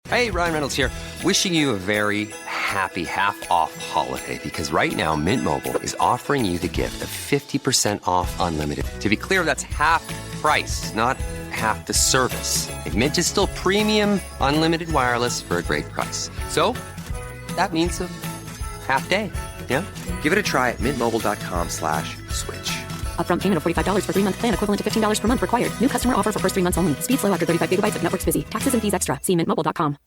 Hey, Ryan Reynolds here. Wishing you a very happy half-off holiday because right now Mint Mobile is offering you the gift of 50% off unlimited. To be clear, that's half price, not half the service. Like, Mint is still premium unlimited wireless for a great price. So that means a half day. Yeah? Give it a try at mintmobile.com/switch. Upfront payment of $45 for 3-month plan, equivalent to $15 per month required. New customer offer for first 3 months only. Speed slow after 35 gigabytes if network's busy. Taxes and fees extra. See mintmobile.com.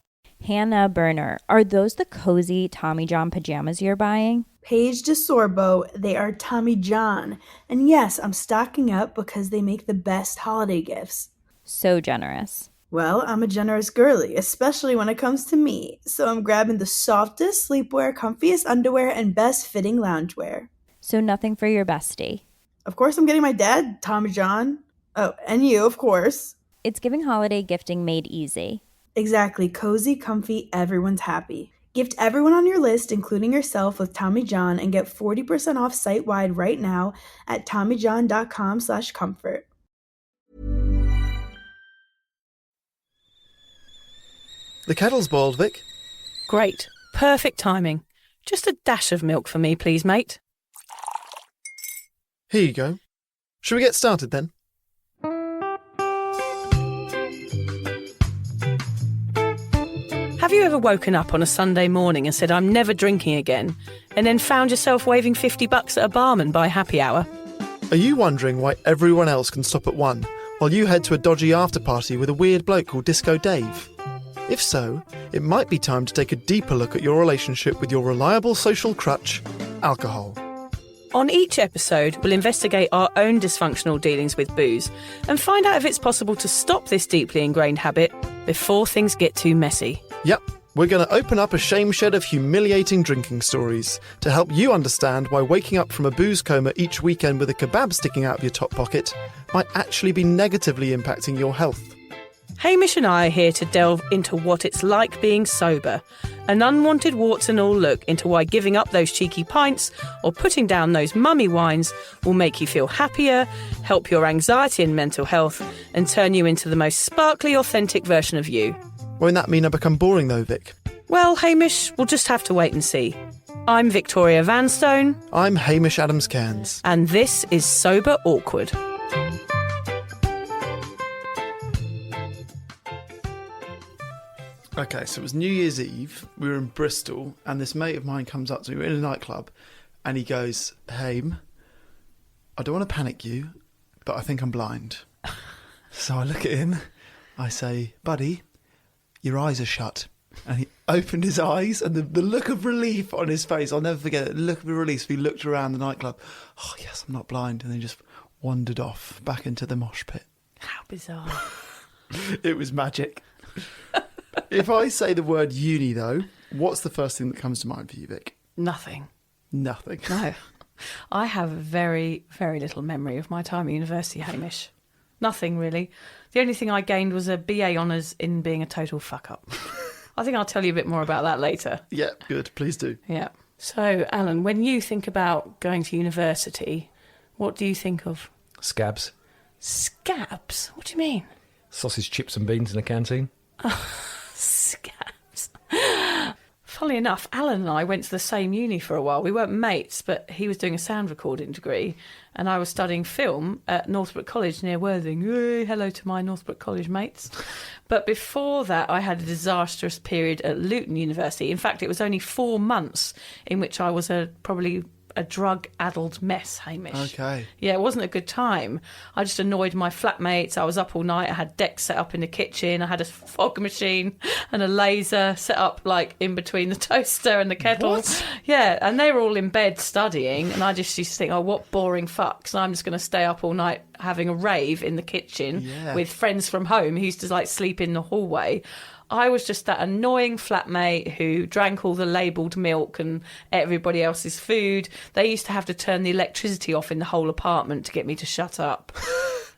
Hannah Burner, are those the cozy Tommy John pajamas you're buying? Paige DeSorbo, they are Tommy John. And yes, I'm stocking up because they make the best holiday gifts. So generous. Well, I'm a generous girly, especially when it comes to me. So I'm grabbing the softest sleepwear, comfiest underwear, and best fitting loungewear. So nothing for your bestie. Of course, I'm getting my dad, Tommy John. Oh, and you, of course. It's giving holiday gifting made easy. Exactly. Cozy, comfy, everyone's happy. Gift everyone on your list, including yourself, with Tommy John and get 40% off site-wide right now at TommyJohn.com/comfort. The kettle's boiled, Vic. Great. Perfect timing. Just a dash of milk for me, please, mate. Here you go. Shall we get started then? Have you ever woken up on a Sunday morning and said, I'm never drinking again, and then found yourself waving $50 at a barman by happy hour? Are you wondering why everyone else can stop at 1 while you head to a dodgy after-party with a weird bloke called Disco Dave? If so, it might be time to take a deeper look at your relationship with your reliable social crutch, alcohol. On each episode, we'll investigate our own dysfunctional dealings with booze and find out if it's possible to stop this deeply ingrained habit before things get too messy. Yep, we're going to open up a shame shed of humiliating drinking stories to help you understand why waking up from a booze coma each weekend with a kebab sticking out of your top pocket might actually be negatively impacting your health. Hamish and I are here to delve into what it's like being sober, an unwanted warts and all look into why giving up those cheeky pints or putting down those mummy wines will make you feel happier, help your anxiety and mental health, and turn you into the most sparkly, authentic version of you. Won't that mean I become boring though, Vic? Well, Hamish, we'll just have to wait and see. I'm Victoria Vanstone. I'm Hamish Adams-Cairns. And this is Sober Awkward. Okay, so it was New Year's Eve. We were in Bristol, and this mate of mine comes up to me. We're in a nightclub, and he goes, Hame, I don't want to panic you, but I think I'm blind. So I look at him, I say, buddy, your eyes are shut. And he opened his eyes, and the look of relief on his face, I'll never forget it, the look of relief. He looked around the nightclub. Oh, yes, I'm not blind. And then just wandered off back into the mosh pit. How bizarre. It was magic. If I say the word uni, though, what's the first thing that comes to mind for you, Vic? Nothing. Nothing. No. I have very, very little memory of my time at university, Hamish. Nothing, really. The only thing I gained was a BA honours in being a total fuck-up. I think I'll tell you a bit more about that later. Yeah, good. Please do. Yeah. So, Alan, when you think about going to university, what do you think of? Scabs. Scabs? What do you mean? Sausage, chips and beans in a canteen. Scabs. Funnily enough, Alan and I went to the same uni for a while. We weren't mates, but he was doing a sound recording degree and I was studying film at Northbrook College near Worthing. Hey, hello to my Northbrook College mates. But before that, I had a disastrous period at Luton University. In fact, it was only 4 months in which I was probably a drug-addled mess, Hamish. Okay. Yeah, it wasn't a good time. I just annoyed my flatmates. I was up all night. I had decks set up in the kitchen. I had a fog machine and a laser set up like in between the toaster and the kettle. What? Yeah, and they were all in bed studying, and I just used to think, oh, what boring fucks. And I'm just going to stay up all night having a rave in the kitchen with friends from home who used to like sleep in the hallway. I was just that annoying flatmate who drank all the labelled milk and ate everybody else's food. They used to have to turn the electricity off in the whole apartment to get me to shut up.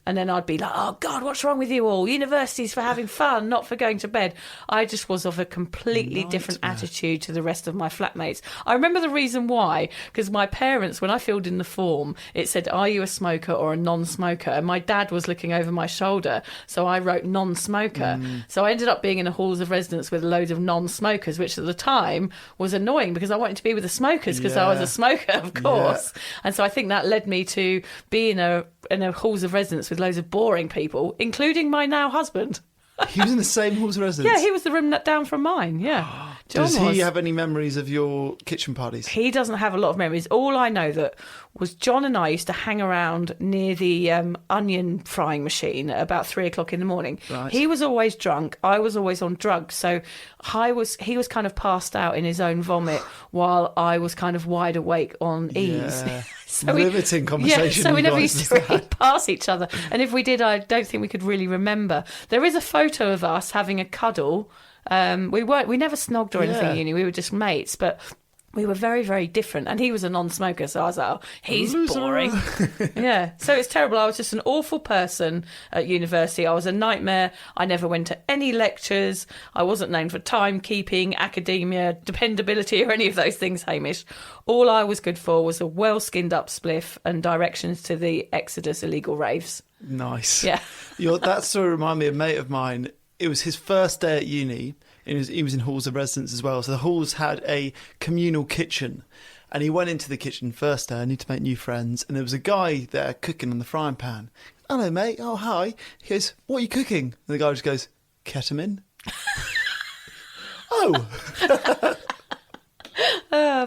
And then I'd be like, oh, God, what's wrong with you all? University's for having fun, not for going to bed. I just was of a completely different attitude to the rest of my flatmates. I remember the reason why, because my parents, when I filled in the form, it said, are you a smoker or a non-smoker? And my dad was looking over my shoulder, so I wrote non-smoker. So I ended up being in a halls of residence with loads of non-smokers, which at the time was annoying because I wanted to be with the smokers because I was a smoker, of course. And so I think that led me to be in a halls of residence with loads of boring people, including my now husband. He was in the same halls of residence? Yeah, he was the room down from mine, yeah. Does he have any memories of your kitchen parties? He doesn't have a lot of memories. All I know that was John and I used to hang around near the onion frying machine at about 3 o'clock in the morning. Right. He was always drunk. I was always on drugs. So he was kind of passed out in his own vomit while I was kind of wide awake on ease. Yeah. So riveting conversation. Yeah, so we never guys used to really pass each other. And if we did, I don't think we could really remember. There is a photo of us having a cuddle. We never snogged or anything at uni. We were just mates, but we were very, very different. And he was a non-smoker, so I was like, oh, he's boring. Yeah, so it's terrible. I was just an awful person at university. I was a nightmare. I never went to any lectures. I wasn't known for timekeeping, academia, dependability, or any of those things, Hamish. All I was good for was a well-skinned-up spliff and directions to the Exodus illegal raves. Nice. Yeah. That story reminded me of a mate of mine. It was his first day at uni. He was in halls of residence as well. So the halls had a communal kitchen. And he went into the kitchen first day, I need to make new friends. And there was a guy there cooking on the frying pan. Hello, mate. Oh, hi. He goes, what are you cooking? And the guy just goes, ketamine. Oh.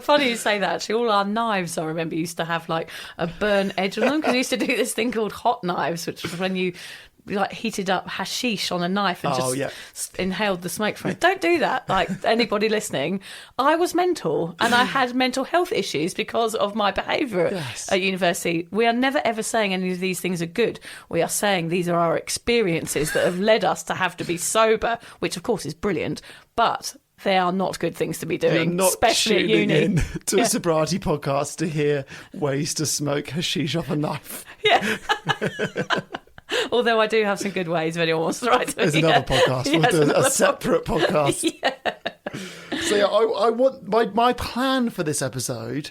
Funny you say that, actually. All our knives, I remember, used to have like a burnt edge on them because we used to do this thing called hot knives, which was when you like heated up hashish on a knife and inhaled the smoke from it. Don't do that, like anybody listening. I was mental and I had mental health issues because of my behaviour at university. We are never ever saying any of these things are good. We are saying these are our experiences that have led us to have to be sober, which of course is brilliant, but they are not good things to be doing, not especially at uni. In to a sobriety podcast to hear ways to smoke hashish off a knife. Yeah. Although I do have some good ways if anyone wants to write to me. There's another podcast. We'll do a separate podcast. So yeah, I want my plan for this episode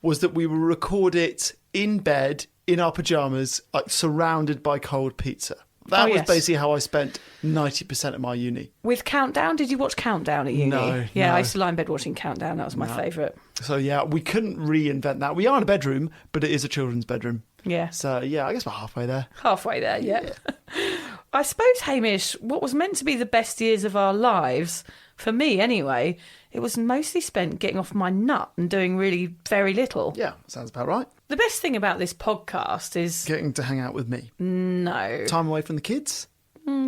was that we will record it in bed, in our pyjamas, like surrounded by cold pizza. That was basically how I spent 90% of my uni. With Countdown? Did you watch Countdown at uni? No. Yeah, I used to lie in bed watching Countdown. That was my favourite. So yeah, we couldn't reinvent that. We are in a bedroom, but it is a children's bedroom. Yeah. So yeah, I guess we're halfway there. Halfway there, yeah. I suppose, Hamish, what was meant to be the best years of our lives, for me anyway, it was mostly spent getting off my nut and doing really very little. Yeah, sounds about right. The best thing about this podcast is... getting to hang out with me. No. Time away from the kids?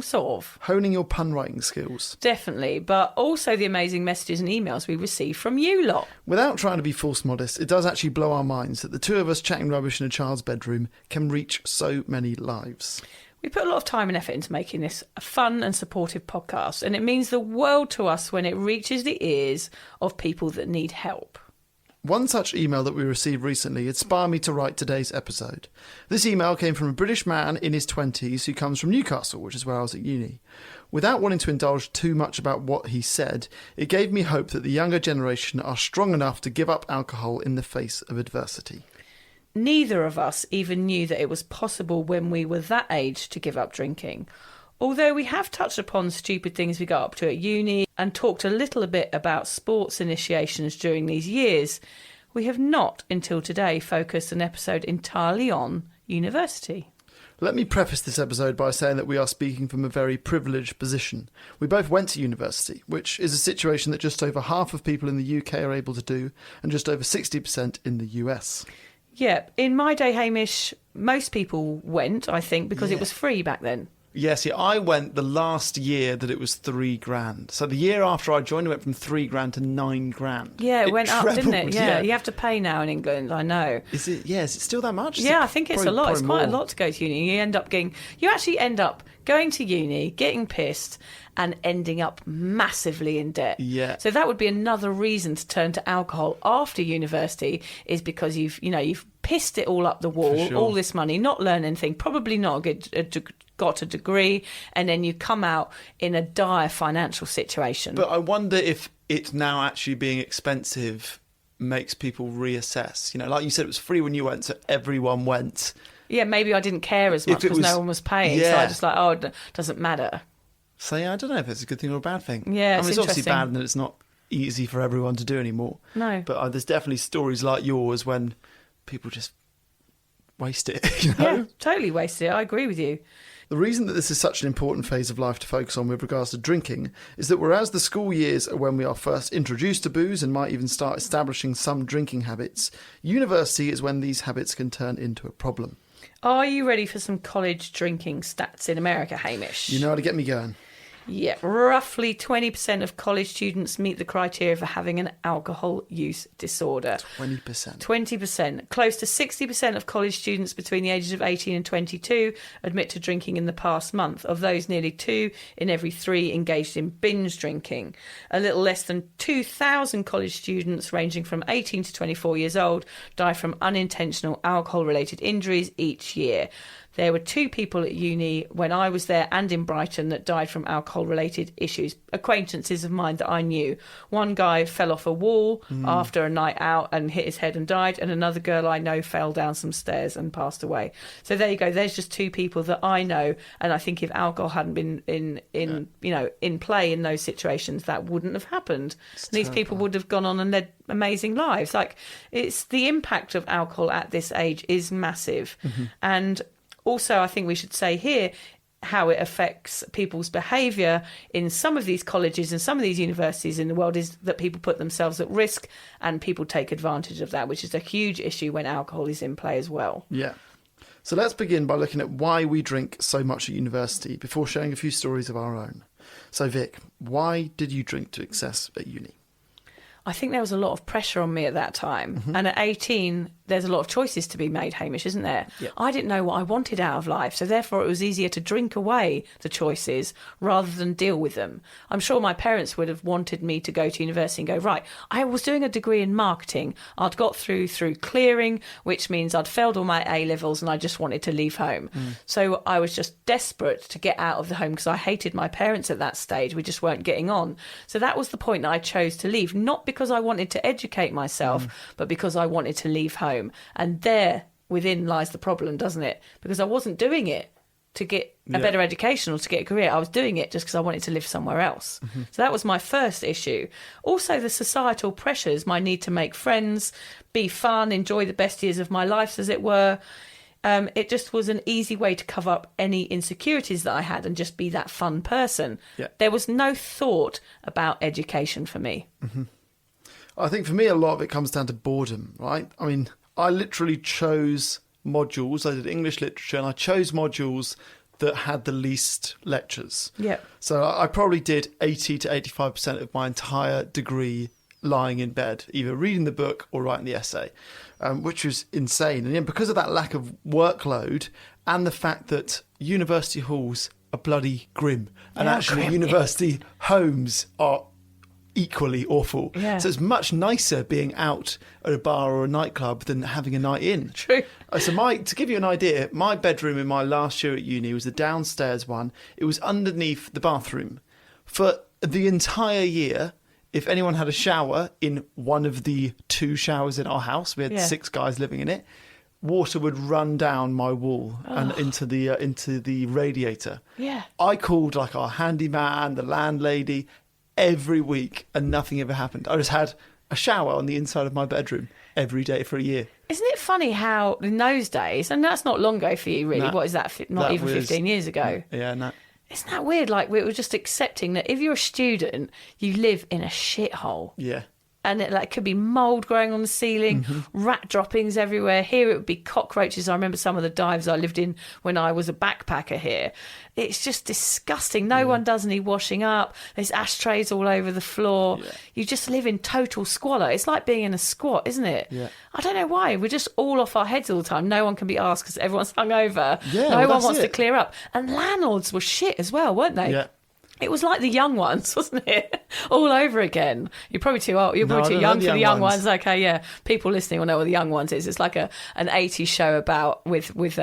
Sort of. Honing your pun writing skills. Definitely, but also the amazing messages and emails we receive from you lot. Without trying to be false modest, it does actually blow our minds that the two of us chatting rubbish in a child's bedroom can reach so many lives. We put a lot of time and effort into making this a fun and supportive podcast, and it means the world to us when it reaches the ears of people that need help. One such email that we received recently inspired me to write today's episode. This email came from a British man in his 20s who comes from Newcastle, which is where I was at uni. Without wanting to indulge too much about what he said, it gave me hope that the younger generation are strong enough to give up alcohol in the face of adversity. Neither of us even knew that it was possible when we were that age to give up drinking. Although we have touched upon stupid things we got up to at uni and talked a little bit about sports initiations during these years, we have not, until today, focused an episode entirely on university. Let me preface this episode by saying that we are speaking from a very privileged position. We both went to university, which is a situation that just over half of people in the UK are able to do, and just over 60% in the US. Yeah, in my day, Hamish, most people went, I think, because it was free back then. Yes, yeah, I went the last year that it was $3,000. So the year after I joined, it went from $3,000 to $9,000. Yeah, it went up, didn't it? trebled, Yeah, you have to pay now in England, I know. Is it? Yeah, is it still that much? Yeah, I think it's a lot. It's quite a lot to go to uni. You actually end up going to uni, getting pissed, and ending up massively in debt. Yeah. So that would be another reason to turn to alcohol after university, is because you've pissed it all up the wall, sure. all this money, not learned anything, probably not got a degree, and then you come out in a dire financial situation. But I wonder if it now actually being expensive makes people reassess. Like you said, it was free when you went, so everyone went. Yeah, maybe I didn't care as much because no one was paying. So I just it doesn't matter. So I don't know if it's a good thing or a bad thing. Yeah, it's obviously interesting. bad that it's not easy for everyone to do anymore. No. But there's definitely stories like yours when people just waste it. Yeah, totally wasted it. I agree with you. The reason that this is such an important phase of life to focus on with regards to drinking is that whereas the school years are when we are first introduced to booze and might even start establishing some drinking habits, university is when these habits can turn into a problem. Are you ready for some college drinking stats in America, Hamish? You know how to get me going. Yeah, roughly 20% of college students meet the criteria for having an alcohol use disorder. 20%. 20%. Close to 60% of college students between the ages of 18 and 22 admit to drinking in the past month. Of those, nearly 2 in every 3 engaged in binge drinking. A little less than 2,000 college students ranging from 18 to 24 years old die from unintentional alcohol-related injuries each year. There were 2 people at uni when I was there and in Brighton that died from alcohol-related issues, acquaintances of mine that I knew. One guy fell off a wall after a night out and hit his head and died, and another girl I know fell down some stairs and passed away. So there you go. There's just 2 people that I know, and I think if alcohol hadn't been in play in those situations, that wouldn't have happened. These people would have gone on and led amazing lives. It's the impact of alcohol at this age is massive, and also, I think we should say here how it affects people's behaviour in some of these colleges and some of these universities in the world is that people put themselves at risk and people take advantage of that, which is a huge issue when alcohol is in play as well. Yeah. So let's begin by looking at why we drink so much at university before sharing a few stories of our own. So Vic, why did you drink to excess at uni? I think there was a lot of pressure on me at that time. And at 18, there's a lot of choices to be made, Hamish, isn't there? Yep. I didn't know what I wanted out of life, so therefore it was easier to drink away the choices rather than deal with them. I'm sure my parents would have wanted me to go to university and go, right, I was doing a degree in marketing. I'd got through clearing, which means I'd failed all my A-levels and I just wanted to leave home. So I was just desperate to get out of the home because I hated my parents at that stage. We just weren't getting on. So that was the point that I chose to leave, not because I wanted to educate myself, but because I wanted to leave home. And there within lies the problem, doesn't it? Because I wasn't doing it to get a better education or to get a career. I was doing it just because I wanted to live somewhere else. So that was my first issue. Also, the societal pressures, my need to make friends, be fun, enjoy the best years of my life, as it were. It just was an easy way to cover up any insecurities that I had and just be that fun person. Yeah. There was no thought about education for me. I think for me, a lot of it comes down to boredom, right? I mean, I literally chose modules. I did English literature and I chose modules that had the least lectures. Yeah. So I probably did 80 to 85% of my entire degree lying in bed, either reading the book or writing the essay, which was insane. And because of that lack of workload and the fact that university halls are bloody grim and actually university homes are equally awful. Yeah. So it's much nicer being out at a bar or a nightclub than having a night in. True. So to give you an idea, my bedroom in my last year at uni was the downstairs one. It was underneath the bathroom. For the entire year, if anyone had a shower in one of the 2 showers in our house, we had 6 guys living in it, water would run down my wall and into the radiator. Yeah. I called like our handyman, the landlady, every week, and nothing ever happened. I just had a shower on the inside of my bedroom every day for a year. Isn't it funny how in those days, and that's not long ago for you really, No, what is that, not that even was 15 years ago? Yeah, no. Isn't that weird? Like we were just accepting that if you're a student, you live in a shithole. Yeah. And it could be mould growing on the ceiling, rat droppings everywhere. Here it would be cockroaches. I remember some of the dives I lived in when I was a backpacker here. It's just disgusting. No one does any washing up. There's ashtrays all over the floor. Yeah. You just live in total squalor. It's like being in a squat, isn't it? Yeah. I don't know why. We're just all off our heads all the time. No one can be asked because everyone's hungover. Yeah, no one wants it. to clear up. And landlords were shit as well, weren't they? Yeah. It was like The Young Ones, wasn't it? All over again. You're probably too old. You're No, probably I too don't know young The for The Young Young Ones. Ones. Okay, yeah. People listening will know what The Young Ones is. It's like an 80s show about with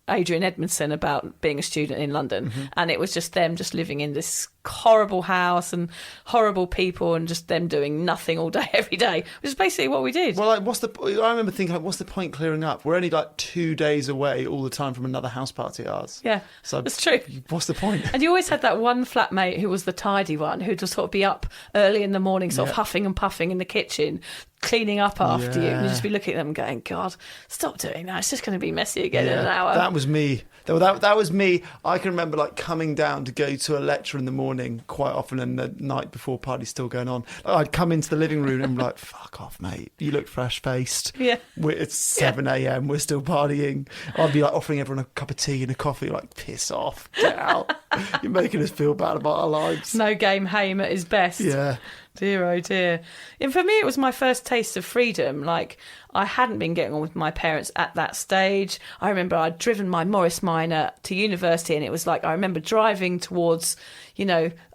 Adrian Edmondson about being a student in London, and it was just them just living in this horrible house and horrible people and just them doing nothing all day every day, which is basically what we did. Well, like, I remember thinking, like, what's the point clearing up? We're only like 2 days away all the time from another house party ours. Yeah, So that's true. What's the point? And you always had that one flatmate who was the tidy one, who'd just sort of be up early in the morning, sort of huffing and puffing in the kitchen, cleaning up after you, and you'd just be looking at them going, God, stop doing that. It's just going to be messy again in an hour. That was me. That was me. I can remember like coming down to go to a lecture in the morning quite often, and the night before party's still going on. I'd come into the living room and be like, fuck off, mate. You look fresh-faced. Yeah. It's 7 a.m. We're still partying. I'd be like offering everyone a cup of tea and a coffee, like, piss off. Get out. You're making us feel bad about our lives. No game Hame at his best. Yeah. Dear, oh dear. And for me, it was my first taste of freedom. Like, I hadn't been getting on with my parents at that stage. I remember I'd driven my Morris Minor to university, and it was like, I remember driving towards,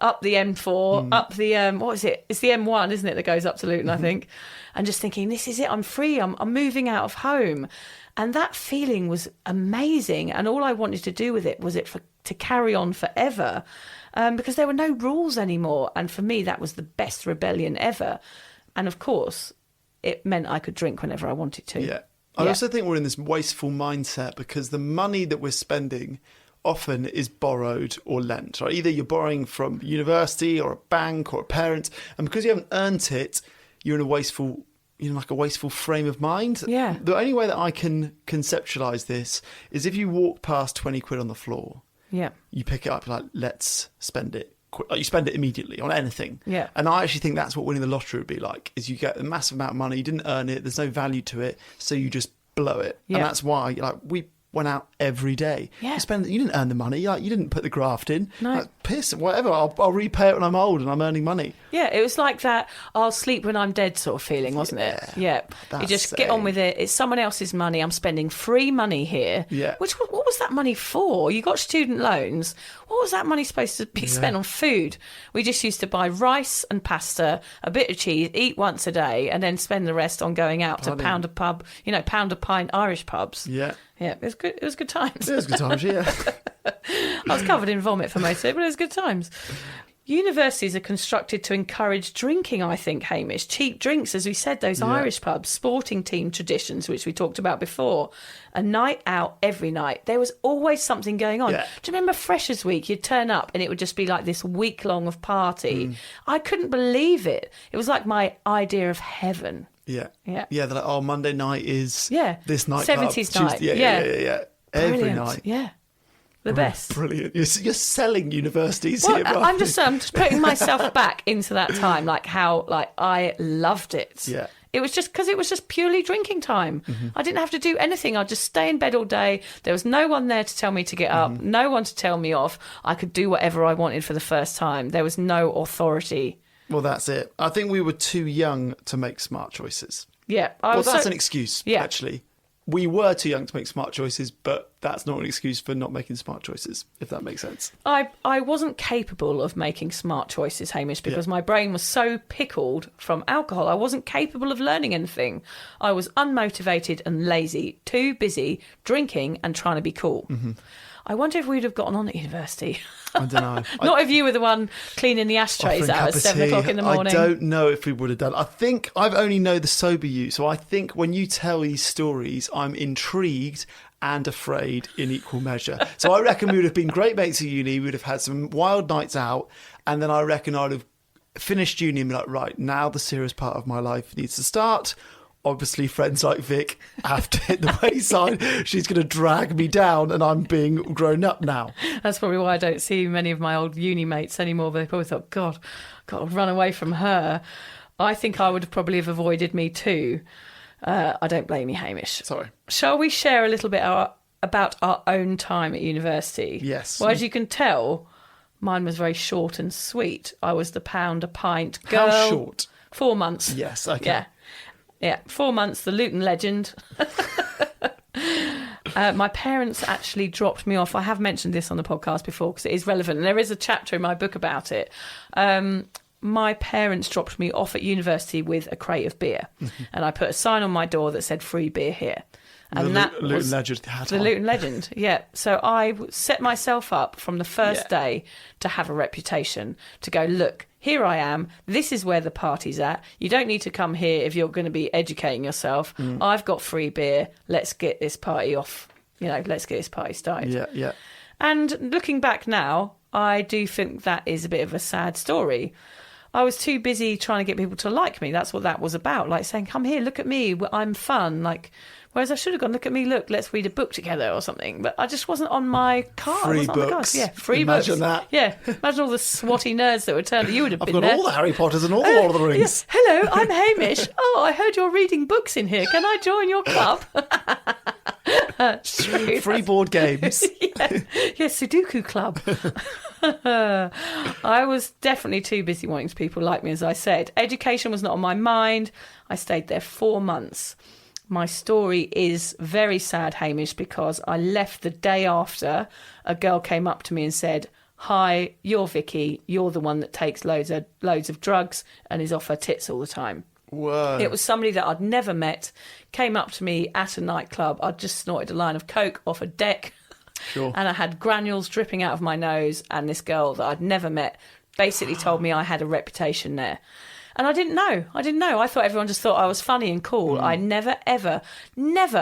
up the M4, up the, what is it? It's the M1, isn't it, that goes up to Luton, I think. And just thinking, this is it, I'm free, I'm moving out of home. And that feeling was amazing. And all I wanted to do with it was to carry on forever. Because there were no rules anymore. And for me, that was the best rebellion ever. And of course, it meant I could drink whenever I wanted to. Yeah. I also think we're in this wasteful mindset because the money that we're spending often is borrowed or lent. Right? Either you're borrowing from university or a bank or a parent, and because you haven't earned it, you're in a wasteful frame of mind. Yeah. The only way that I can conceptualise this is if you walk past 20 quid on the floor. Yeah. You pick it up, you're like, let's spend it. You spend it immediately on anything. Yeah. And I actually think that's what winning the lottery would be like, is you get a massive amount of money, you didn't earn it, there's no value to it, so you just blow it. Yeah. And that's why, like, we went out every day. Yeah. You didn't earn the money, like, you didn't put the graft in. No. Like, piss, whatever, I'll repay it when I'm old and I'm earning money. Yeah, it was like that I'll sleep when I'm dead sort of feeling, wasn't it? Yeah. You just get on with it. It's someone else's money. I'm spending free money here. Yeah. What was that money for? You got student loans. What was that money supposed to be spent on food? We just used to buy rice and pasta, a bit of cheese, eat once a day, and then spend the rest on going out to pound a pub, pound a pint Irish pubs. Yeah. Yeah, it was good. It was good times. It was good times, yeah. I was covered in vomit for most of it, but it was good times. Universities are constructed to encourage drinking, I think, Hamish. Cheap drinks, as we said, those Irish pubs, sporting team traditions, which we talked about before. A night out every night. There was always something going on. Yeah. Do you remember Freshers' Week? You'd turn up and it would just be like this week long of party. I couldn't believe it. It was like my idea of heaven. Yeah. Yeah. Yeah, they're like, Monday night is this night. 70s night. Yeah. Every Brilliant. night. Yeah. The best. Brilliant. You're selling universities Well, here, I'm just putting myself back into that time, like how I loved it. Yeah. It was just because it was just purely drinking time. I didn't have to do anything. I'd just stay in bed all day. There was no one there to tell me to get up, no one to tell me off. I could do whatever I wanted for the first time. There was no authority. Well, that's it. I think we were too young to make smart choices. Yeah. That's an excuse, Yeah. actually. We were too young to make smart choices, but that's not an excuse for not making smart choices, if that makes sense. I wasn't capable of making smart choices, Hamish, because my brain was so pickled from alcohol. I wasn't capable of learning anything. I was unmotivated and lazy, too busy drinking and trying to be cool. I wonder if we'd have gotten on at university. I don't know. Not if you were the one cleaning the ashtrays out at 7 o'clock in the morning. I don't know if we would have done. I think I've only know the sober you, so I think when you tell these stories, I'm intrigued and afraid in equal measure. So I reckon we would have been great mates at uni. We would have had some wild nights out, and then I reckon I'd have finished uni and be like, right, now the serious part of my life needs to start. Obviously, friends like Vic have to hit the wayside. She's going to drag me down, and I'm being grown up now. That's probably why I don't see many of my old uni mates anymore. They probably thought, God, got to run away from her. I think I would probably have avoided me too. I don't blame you, Hamish. Sorry. Shall we share a little bit about our own time at university? Yes. Well, as you can tell, mine was very short and sweet. I was the pound a pint girl. How short? 4 months. Yes, okay. Yeah, 4 months, the Luton legend. My parents actually dropped me off. I have mentioned this on the podcast before because it is relevant. And there is a chapter in my book about it. My parents dropped me off at university with a crate of beer. And I put a sign on my door that said free beer here. And that was the Luton Legend. Yeah. So I set myself up from the first day to have a reputation, to go, look, here I am. This is where the party's at. You don't need to come here if you're going to be educating yourself. I've got free beer. Let's get this party off. Let's get this party started. Yeah, yeah. And looking back now, I do think that is a bit of a sad story. I was too busy trying to get people to like me. That's what that was about. Like saying, come here, look at me. I'm fun. Whereas I should have gone, look at me, look, let's read a book together or something. But I just wasn't on my card. Free books. Yeah, free Imagine books. that. Yeah, imagine all the swotty nerds that were turning. You would have I've been got there. all the Harry Potters and all the Lord of the Rings. Yeah. Hello, I'm Hamish. Oh, I heard you're reading books in here. Can I join your club? True. Free board games. Yeah, Sudoku Club. I was definitely too busy wanting people like me, as I said. Education was not on my mind. I stayed there 4 months. My story is very sad, Hamish, because I left the day after a girl came up to me and said, hi, you're Vicky. You're the one that takes loads of drugs and is off her tits all the time. Whoa. It was somebody that I'd never met, came up to me at a nightclub. I'd just snorted a line of coke off a deck. Sure. And I had granules dripping out of my nose, and this girl that I'd never met basically told me I had a reputation there. And I didn't know. I thought everyone just thought I was funny and cool. I never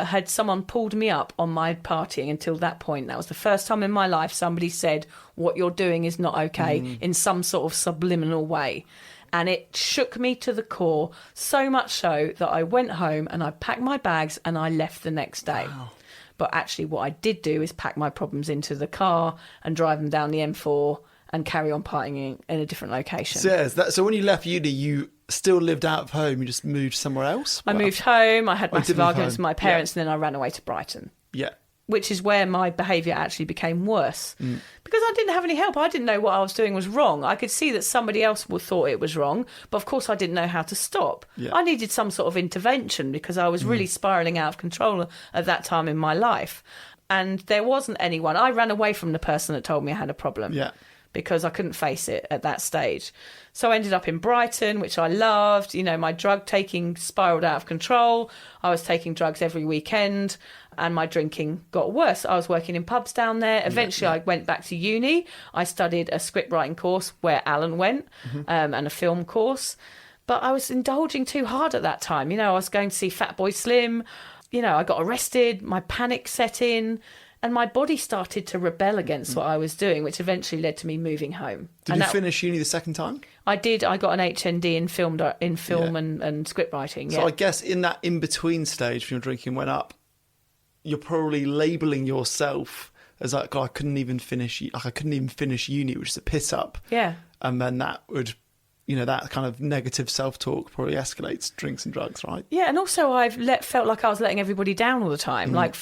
had someone pulled me up on my partying until that point. That was the first time in my life somebody said, what you're doing is not okay, in some sort of subliminal way. And it shook me to the core, so much so that I went home and I packed my bags and I left the next day. Wow. But actually what I did do is pack my problems into the car and drive them down the M4 and carry on partying in a different location. So when you left uni, you still lived out of home? You just moved somewhere else? I moved home. I had massive arguments with my parents, yeah. and then I ran away to Brighton. Yeah. Which is where my behaviour actually became worse. Because I didn't have any help. I didn't know what I was doing was wrong. I could see that somebody else thought it was wrong, but of course I didn't know how to stop. Yeah. I needed some sort of intervention because I was really spiralling out of control at that time in my life. And there wasn't anyone. I ran away from the person that told me I had a problem. Yeah. Because I couldn't face it at that stage. So I ended up in Brighton, which I loved. My drug taking spiraled out of control. I was taking drugs every weekend and my drinking got worse. I was working in pubs down there. Eventually I went back to uni. I studied a script writing course where Alan went, and a film course. But I was indulging too hard at that time. I was going to see Fatboy Slim. I got arrested. My panic set in. And my body started to rebel against what I was doing, which eventually led to me moving home. Did you finish uni the second time? I did. I got an HND in film and script writing. So I guess in that in-between stage when your drinking went up, you're probably labelling yourself as like, I couldn't even finish uni, which is a piss up. Yeah. And then that would... that kind of negative self-talk probably escalates drinks and drugs, right? Yeah, and also felt like I was letting everybody down all the time. Like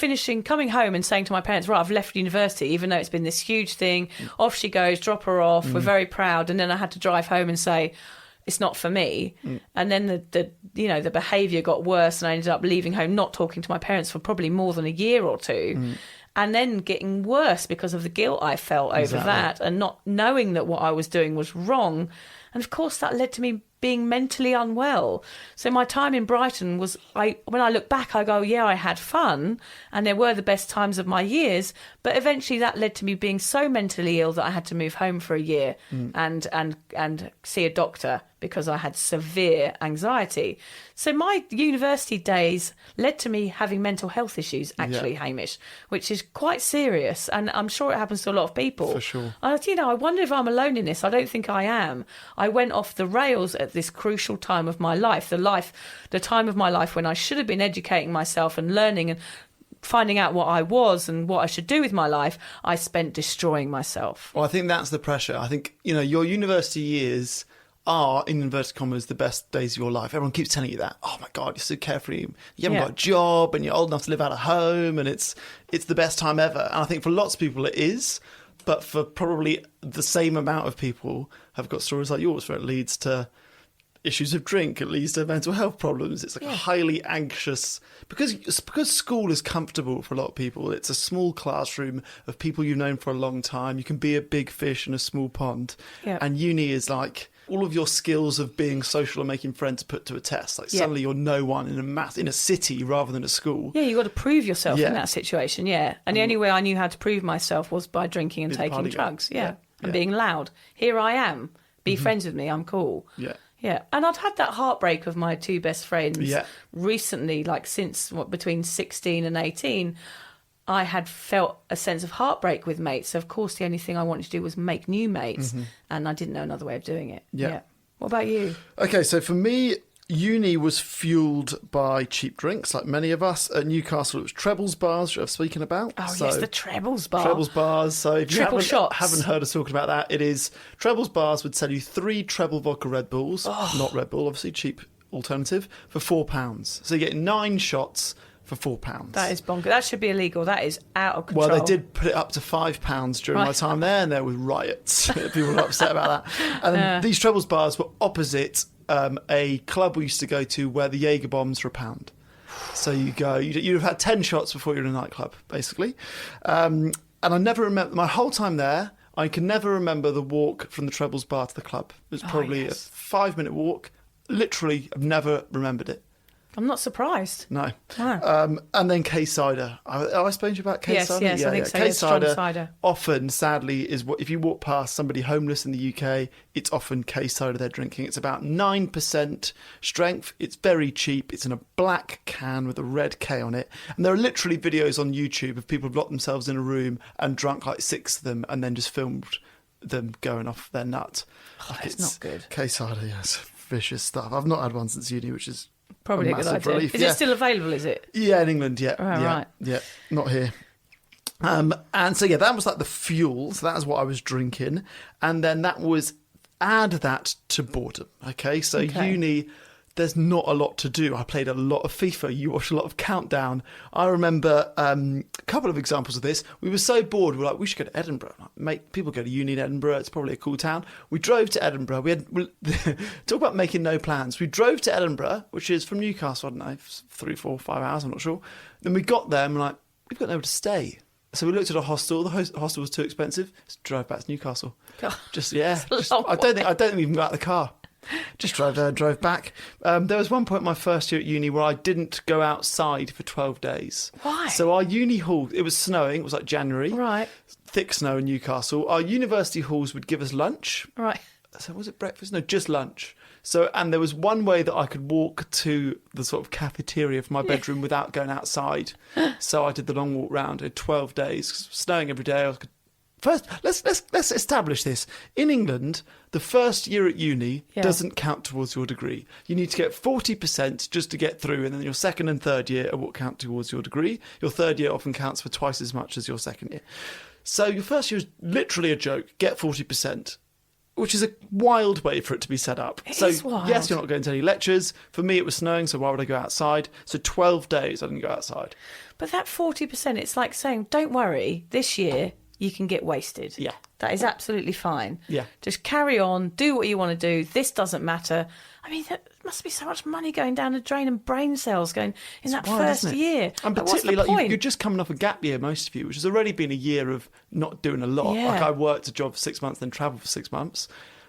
coming home and saying to my parents, right, I've left university, even though it's been this huge thing. Off she goes, drop her off. We're very proud. And then I had to drive home and say, it's not for me. And then the behaviour got worse and I ended up leaving home, not talking to my parents for probably more than a year or two. And then getting worse because of the guilt I felt over that and not knowing that what I was doing was wrong. And of course, that led to me being mentally unwell. So my time in Brighton was, when I look back, I go, yeah, I had fun and there were the best times of my years. But eventually that led to me being so mentally ill that I had to move home for a year and see a doctor because I had severe anxiety. So my university days led to me having mental health issues, actually, Hamish, which is quite serious. And I'm sure it happens to a lot of people. For sure. I wonder if I'm alone in this. I don't think I am. I went off the rails at this crucial time of my life, the time of my life when I should have been educating myself and learning and finding out what I was and what I should do with my life. I spent destroying myself. Well, I think that's the pressure. I think, your university years are, in inverted commas, the best days of your life. Everyone keeps telling you that. Oh my God, you're so carefree. You haven't got a job and you're old enough to live out of home and it's the best time ever. And I think for lots of people it is, but for probably the same amount of people have got stories like yours where it leads to issues of drink. It leads to mental health problems. It's like a highly anxious, because school is comfortable for a lot of people. It's a small classroom of people you've known for a long time. You can be a big fish in a small pond. Yeah. And uni is like all of your skills of being social and making friends put to a test. Like suddenly you're no one in a city rather than a school. Yeah, you got to prove yourself in that situation. Yeah, and the only way I knew how to prove myself was by drinking and taking drugs. Yeah, and being loud. Here I am. Be friends with me. I'm cool. Yeah. Yeah, and I'd had that heartbreak of my two best friends recently, like since between 16 and 18. I had felt a sense of heartbreak with mates. So, of course, the only thing I wanted to do was make new mates, and I didn't know another way of doing it. Yeah. What about you? Okay, so for me, uni was fueled by cheap drinks, like many of us. At Newcastle, it was Trebles bars, which I've spoken about. Oh, yes, the Trebles bar. Trebles bars. So if you shots. haven't heard us talking about that, it is Trebles bars would sell you 3 treble vodka Red Bulls, not Red Bull, obviously cheap alternative, for £4. So you get 9 shots for £4. That is bonkers. That should be illegal. That is out of control. Well, they did put it up to £5 during my time there, and there were riots. People were upset about that. And these Trebles bars were opposite a club we used to go to where the Jaeger bombs were £1. So you'd have had 10 shots before you're in a nightclub, basically. And I never remember, my whole time there, I can never remember the walk from the Trebles bar to the club. It was probably a 5-minute walk. Literally, I've never remembered it. I'm not surprised. No. Wow. And then K-cider. Have I spoken to you about K-cider? Yes, I think so. K-cider Strong cider. often, sadly, is what if you walk past somebody homeless in the UK, it's often K-cider they're drinking. It's about 9% strength. It's very cheap. It's in a black can with a red K on it. And there are literally videos on YouTube of people who've locked themselves in a room and drunk like 6 of them and then just filmed them going off their nut. It's not good. K-cider, yes. Vicious stuff. I've not had one since uni, which is probably a good idea. Relief. Is it still available, is it? Yeah, in England, yeah. Oh, right. Yeah, not here. And so, that was like the fuel. So that was what I was drinking. And then add that to boredom, okay? So uni, there's not a lot to do. I played a lot of FIFA. You watched a lot of Countdown. I remember a couple of examples of this. We were so bored. We were like, we should go to Edinburgh. Like, mate, people go to uni in Edinburgh. It's probably a cool town. We drove to Edinburgh. Talk about making no plans. We drove to Edinburgh, which is from Newcastle, I don't know, 3, 4, 5 hours, I'm not sure. Then we got there and we're like, we've got nowhere to stay. So we looked at a hostel. The hostel was too expensive. Let's drive back to Newcastle. God, I don't think we even got out of the car. Just drove there and drove back. There was one point in my first year at uni where I didn't go outside for 12 days. Why? So our uni hall, it was snowing, it was like January. Right. Thick snow in Newcastle. Our university halls would give us lunch. Right. So was it breakfast? No, just lunch. So, and there was one way that I could walk to the sort of cafeteria of my bedroom without going outside. So I did the long walk round in 12 days, snowing every day. First, let's establish this. In England, the first year at uni doesn't count towards your degree. You need to get 40% just to get through, and then your second and third year are what count towards your degree. Your third year often counts for twice as much as your second year. So your first year is literally a joke. Get 40%. Which is a wild way for it to be set up. It is wild. Yes, you're not going to any lectures. For me, it was snowing, so why would I go outside? So 12 days I didn't go outside. But that 40%, it's like saying, don't worry, this year you can get wasted. Yeah. That is absolutely fine. Yeah. Just carry on, do what you want to do. This doesn't matter. I mean, there must be so much money going down the drain and brain cells going in that first year. And particularly, you're just coming off a gap year, most of you, which has already been a year of not doing a lot. Yeah. Like I worked a job for 6 months, then travelled for 6 months.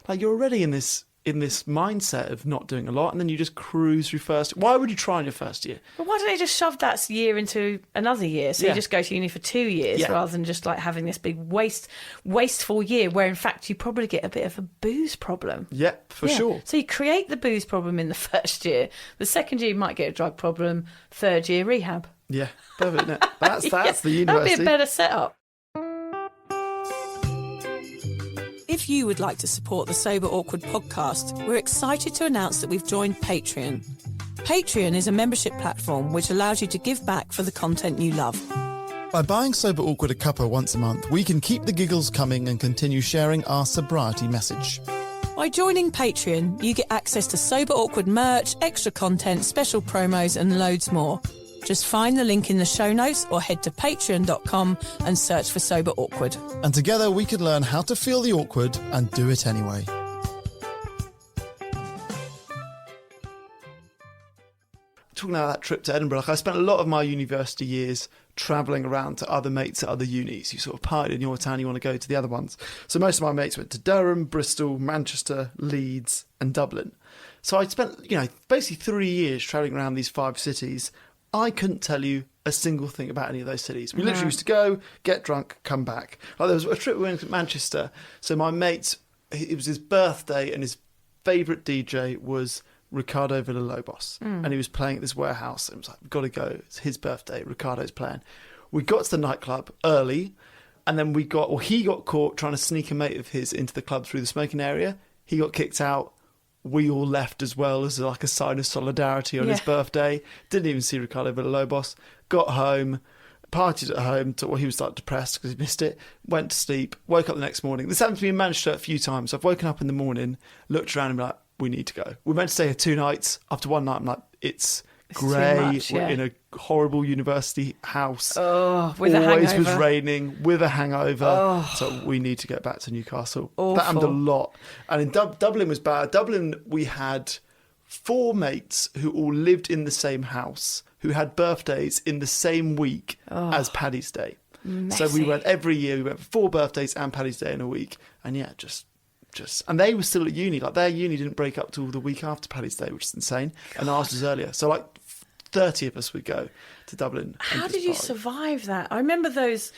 Like you're already in this mindset of not doing a lot, and then you just cruise through first. Why would you try in your first year? But why don't they just shove that year into another year? So you just go to uni for 2 years rather than just like having this big wasteful year where in fact you probably get a bit of a booze problem. Yeah, for sure. So you create the booze problem in the first year. The second year you might get a drug problem. Third year rehab. Yeah, perfect. Isn't it? That's the university. That'd be a better setup. If you would like to support the Sober Awkward podcast, we're excited to announce that we've joined Patreon. Patreon is a membership platform which allows you to give back for the content you love. By buying Sober Awkward a cuppa once a month, we can keep the giggles coming and continue sharing our sobriety message. By joining Patreon, you get access to Sober Awkward merch, extra content, special promos and loads more. Just find the link in the show notes or head to patreon.com and search for Sober Awkward. And together we can learn how to feel the awkward and do it anyway. talking about that trip to Edinburgh, like I spent a lot of my university years travelling around to other mates at other unis. You sort of partied in your town, you want to go to the other ones. So most of my mates went to Durham, Bristol, Manchester, Leeds and Dublin. So I spent, basically 3 years travelling around these 5 cities. I couldn't tell you a single thing about any of those cities. We literally used to go, get drunk, come back. Like there was a trip we went to Manchester. So my mate, it was his birthday and his favourite DJ was Ricardo Villalobos, and he was playing at this warehouse. And it was like, we've got to go. It's his birthday. Ricardo's playing. We got to the nightclub early, and then he got caught trying to sneak a mate of his into the club through the smoking area. He got kicked out. We all left as well as like a sign of solidarity on his birthday. Didn't even see Ricardo Villalobos. Got home, partied at home. He was like depressed because he missed it. Went to sleep. Woke up the next morning. This happened to me in Manchester a few times. I've woken up in the morning, looked around and been like, we need to go. We're meant to stay here 2 nights. After one night, I'm like, it's grey. Much, We're in a horrible university house. Oh, with a Always hangover. was raining, with a hangover. Oh. So we need to get back to Newcastle. Awful. That happened a lot. And in Dublin was bad. Dublin, we had 4 mates who all lived in the same house, who had birthdays in the same week as Paddy's Day. Messy. So we went every year. We went for 4 birthdays and Paddy's Day in a week. And and they were still at uni. Like their uni didn't break up till the week after Paddy's Day, which is insane. And ours was earlier. So like 30 of us would go to Dublin. How did you survive that? I remember those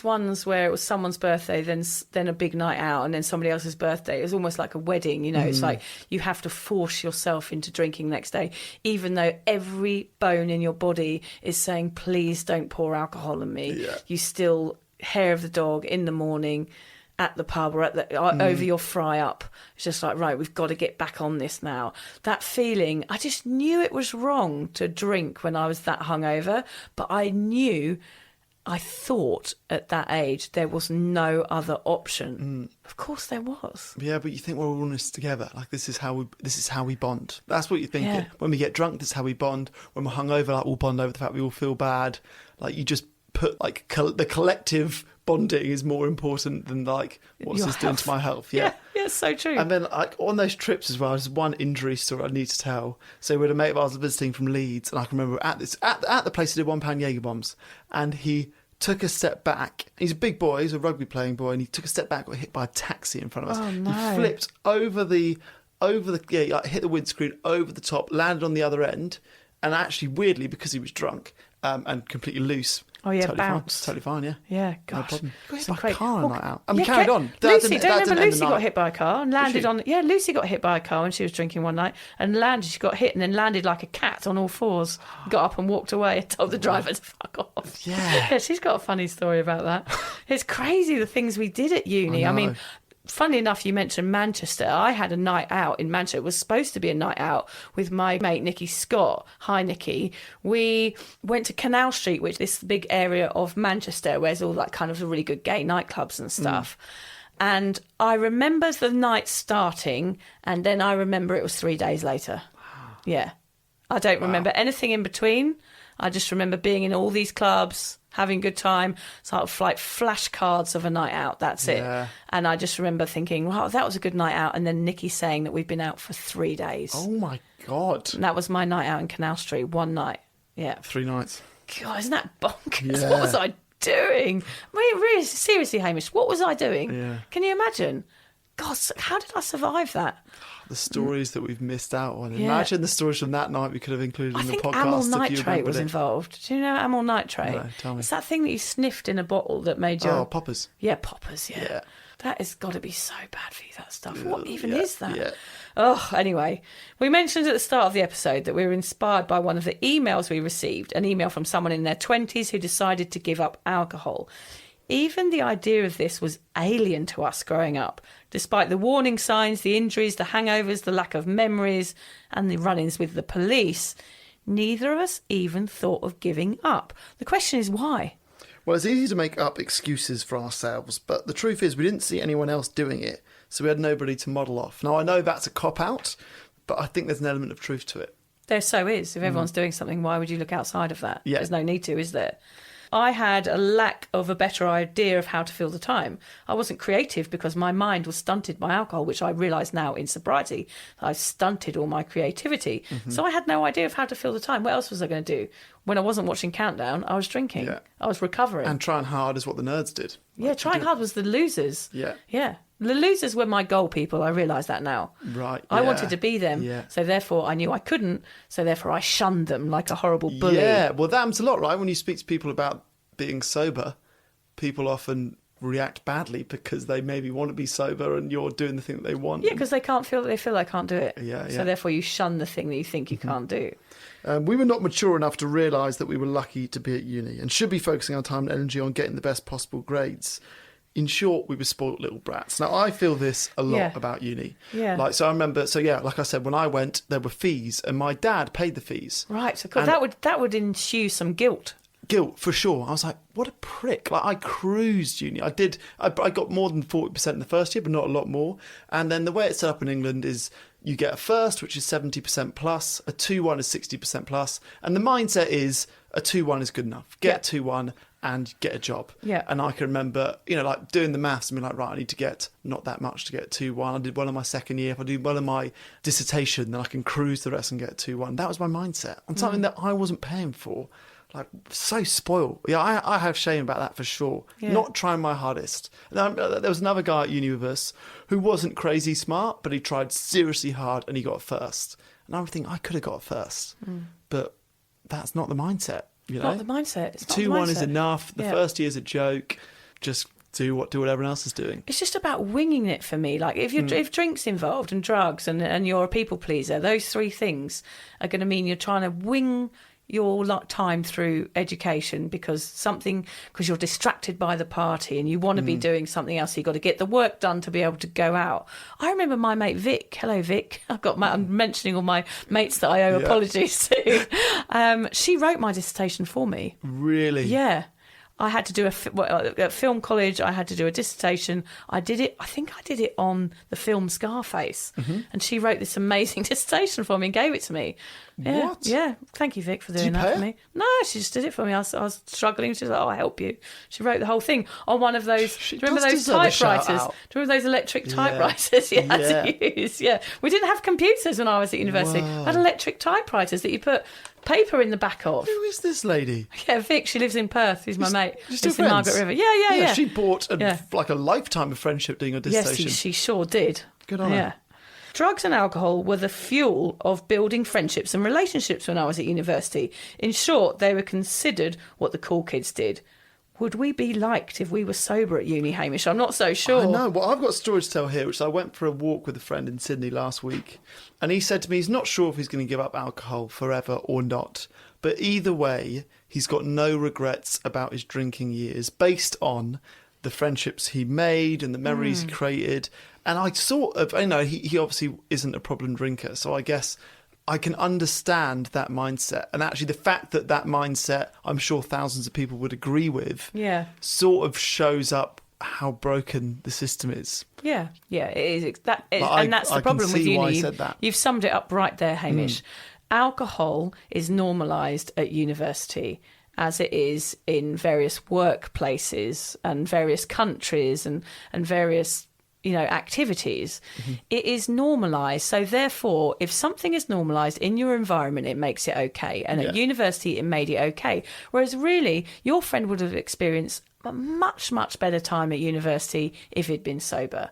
ones where it was someone's birthday, then a big night out, and then somebody else's birthday. It was almost like a wedding, It's like you have to force yourself into drinking the next day, even though every bone in your body is saying, please don't pour alcohol on me. Yeah. You still hair of the dog in the morning, at the pub or over your fry up. It's just like, right, we've got to get back on this now. That feeling, I just knew it was wrong to drink when I was that hungover, but I thought at that age there was no other option. Of course there was. Yeah, but you think we're all in this together. Like this is how we bond. That's what you're thinking. Yeah. When we get drunk, this is how we bond. When we're hungover, like we'll bond over the fact we all feel bad. Like you just put like the collective bonding is more important than like what's this doing to my health. Yeah, it's so true. And then like on those trips as well, there's one injury story I need to tell. So we had a mate of ours visiting from Leeds, and I can remember at the place he did £1 Jaeger bombs, and he took a step back. He's a big boy, he's a rugby playing boy, and he took a step back, got hit by a taxi in front of us. Oh no! He flipped over the hit the windscreen over the top, landed on the other end, and actually weirdly because he was drunk and completely loose. Oh yeah, totally bounce. Totally fine, yeah. Yeah, No gosh. problem. Got hit Some by a car on a night out. Yeah, carried on. Lucy, don't remember end Lucy the got night. hit by a car and landed on... Yeah, Lucy got hit by a car when she was drinking one night and she got hit and then landed like a cat on all fours, got up and walked away and told the driver to fuck off. Yeah. She's got a funny story about that. It's crazy the things we did at uni. I mean... Funnily enough, you mentioned Manchester. I had a night out in Manchester. It was supposed to be a night out with my mate, Nikki Scott. Hi, Nikki. We went to Canal Street, which is this big area of Manchester where there's all that kind of really good gay nightclubs and stuff. And I remember the night starting, and then I remember it was 3 days later. Yeah. I don't remember anything in between. I just remember being in all these clubs, having a good time, sort of like flashcards of a night out, that's it. Yeah. And I just remember thinking, wow, that was a good night out. And then Nikki saying that we've been out for 3 days. Oh my God. And that was my night out in Canal Street, one night. Yeah. 3 nights. God, isn't that bonkers? Yeah. What was I doing? Really, seriously, Hamish, what was I doing? Yeah. Can you imagine? God, how did I survive that? The stories that we've missed out on. Yeah. Imagine the stories from that night we could have included I in the think podcast. amyl if you nitrate remembered was it. involved. Do you know amyl nitrate? No, tell me. It's that thing that you sniffed in a bottle that made your... Oh, poppers. Yeah, poppers, yeah. Yeah. That has got to be so bad for you, that stuff. Yeah, What even yeah, is that? yeah. Oh, anyway. We mentioned at the start of the episode that we were inspired by one of the emails we received, an email from someone in their 20s who decided to give up alcohol. Even the idea of this was alien to us growing up, despite the warning signs, the injuries, the hangovers, the lack of memories, and the run-ins with the police. Neither of us even thought of giving up. The question is why? Well, it's easy to make up excuses for ourselves, but the truth is we didn't see anyone else doing it, so we had nobody to model off. Now, I know that's a cop-out, but I think there's an element of truth to it. There so is. If everyone's doing something, why would you look outside of that? Yeah. There's no need to, is there? I had a lack of a better idea of how to fill the time. I wasn't creative because my mind was stunted by alcohol, which I realise now in sobriety. I stunted all my creativity. So I had no idea of how to fill the time. What else was I going to do? When I wasn't watching Countdown, I was drinking. Yeah. I was recovering. And trying hard is what the nerds did. Yeah, trying hard was the losers. Yeah. Yeah. The losers were my goal people. I realise that now. Right. I yeah. wanted to be them. Yeah. So therefore I knew I couldn't. So therefore I shunned them like a horrible bully. Yeah. Well, that happens a lot, right? When you speak to people about being sober, people often react badly because they maybe want to be sober and you're doing the thing that they want. Yeah, because they feel they can't do it. Yeah. So therefore you shun the thing that you think you can't do. We were not mature enough to realise that we were lucky to be at uni and should be focusing our time and energy on getting the best possible grades. In short, we were spoilt little brats. Now, I feel this a lot about uni. Yeah. Like I remember, like I said, when I went, there were fees and my dad paid the fees. Right, so that would ensue some guilt. Guilt, for sure. I was like, what a prick. Like, I cruised uni. I got more than 40% in the first year, but not a lot more. And then the way it's set up in England is you get a first, which is 70% plus, a 2-1 is 60% plus, and the mindset is a 2-1 is good enough. Get 2-1 and get a job. Yeah. And I can remember, like doing the maths and being like, right, I need to get not that much to get 2-1. I did well in my second year. If I do well in my dissertation, then I can cruise the rest and get 2-1. That was my mindset on something that I wasn't paying for. Like, so spoiled. Yeah, I have shame about that for sure. Yeah. Not trying my hardest. There was another guy at uni with us who wasn't crazy smart, but he tried seriously hard and he got first. And I'm thinking, I could have got first. But that's not the mindset, Not the mindset. It's not 2-1 the is mindset. enough. The first year's a joke. Just do what everyone else is doing. It's just about winging it for me. Like if drink's involved and drugs and you're a people pleaser, those three things are going to mean you're trying to wing your time through education because you're distracted by the party and you want to be doing something else. So you've got to get the work done to be able to go out. I remember my mate Vic. Hello, Vic. I'm mentioning all my mates that I owe apologies to. She wrote my dissertation for me. Really? Yeah. I had to do at film college. I had to do a dissertation. I think I did it on the film Scarface, and she wrote this amazing dissertation for me and gave it to me. Yeah, What? Yeah. Thank you, Vic, for doing that for me. No, she just did it for me. I was struggling. She was like, "Oh, I'll help you." She wrote the whole thing on one of those. Do you remember those typewriters? Do you remember those electric typewriters you had to use? Yeah. We didn't have computers when I was at university. I had electric typewriters that you put paper in the back of. Who is this lady? Yeah, Vic. She lives in Perth. She's my mate. You're still Lives in friends? Margaret River. Yeah. She bought like a lifetime of friendship doing a dissertation. Yes, she sure did. Good on her. Drugs and alcohol were the fuel of building friendships and relationships when I was at university. In short, they were considered what the cool kids did. Would we be liked if we were sober at uni, Hamish? I'm not so sure. I know. Well, I've got a story to tell here, which I went for a walk with a friend in Sydney last week, and he said to me he's not sure if he's going to give up alcohol forever or not, but either way, he's got no regrets about his drinking years based on the friendships he made and the memories he created. And I sort of, he obviously isn't a problem drinker, so I guess I can understand that mindset. And actually the fact that mindset, I'm sure thousands of people would agree with, sort of shows up how broken the system is. Yeah, it is. And that's the problem with uni. Why I uni. said that. You've summed it up right there, Hamish. Alcohol is normalised at university, as it is in various workplaces and various countries and various activities. It is normalised. So therefore, if something is normalised in your environment, it makes it okay. And at university, it made it okay. Whereas really, your friend would have experienced a much, much better time at university if he'd been sober.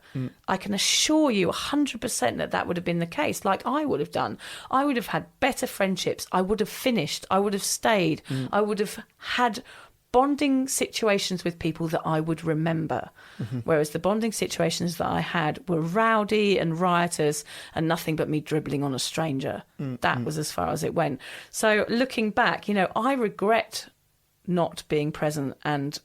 I can assure you 100% that would have been the case, like I would have done. I would have had better friendships. I would have finished. I would have stayed. I would have had bonding situations with people that I would remember, whereas the bonding situations that I had were rowdy and riotous and nothing but me dribbling on a stranger. That was as far as it went. So looking back, I regret not being present and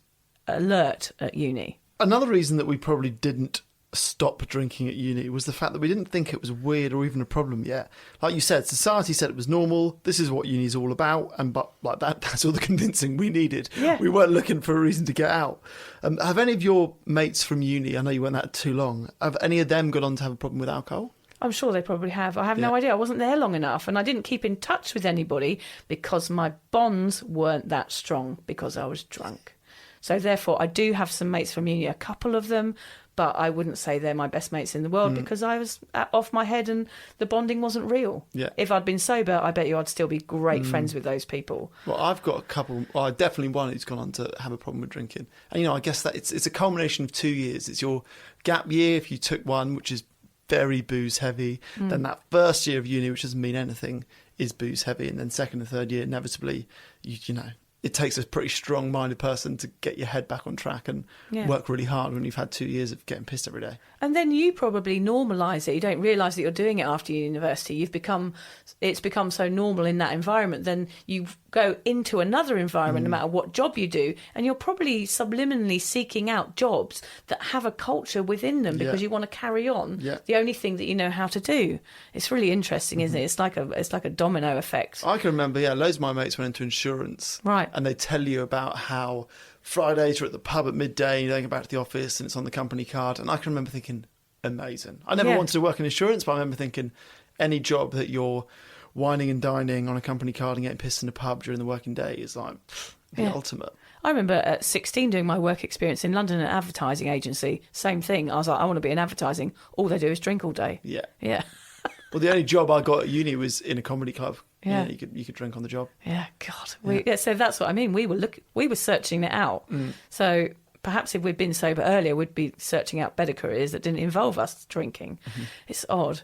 alert at uni. Another reason that we probably didn't stop drinking at uni was the fact that we didn't think it was weird or even a problem yet. Like you said, society said it was normal. This is what uni's all about, but like that's all the convincing we needed. Yeah. We weren't looking for a reason to get out. Have any of your mates from uni, I know you weren't that too long, have any of them gone on to have a problem with alcohol? I'm sure they probably have. I have no idea. I wasn't there long enough, and I didn't keep in touch with anybody because my bonds weren't that strong because I was drunk. So therefore, I do have some mates from uni, a couple of them, but I wouldn't say they're my best mates in the world because I was off my head and the bonding wasn't real. Yeah. If I'd been sober, I bet you I'd still be great friends with those people. Well, I've got a couple. Well, definitely one who's gone on to have a problem with drinking, and I guess that it's a culmination of 2 years. It's your gap year if you took one, which is very booze heavy. Then that first year of uni, which doesn't mean anything, is booze heavy, and then second and third year, inevitably, you know. It takes a pretty strong-minded person to get your head back on track and work really hard when you've had 2 years of getting pissed every day. And then you probably normalise it. You don't realise that you're doing it after university. It's become so normal in that environment. Then you go into another environment, no matter what job you do, and you're probably subliminally seeking out jobs that have a culture within them because you want to carry on the only thing that you know how to do. It's really interesting, isn't it? It's like a domino effect. I can remember, loads of my mates went into insurance. Right. And they tell you about how Fridays are at the pub at midday and you don't go back to the office and it's on the company card. And I can remember thinking, amazing. I never wanted to work in insurance, but I remember thinking any job that you're whining and dining on a company card and getting pissed in a pub during the working day is like the ultimate. I remember at 16 doing my work experience in London at an advertising agency. Same thing. I was like, I want to be in advertising. All they do is drink all day. Yeah. Yeah. Well, the only job I got at uni was in a comedy club. Yeah. You could drink on the job. Yeah, God. So that's what I mean. We were searching it out. So perhaps if we'd been sober earlier, we'd be searching out better careers that didn't involve us drinking. It's odd.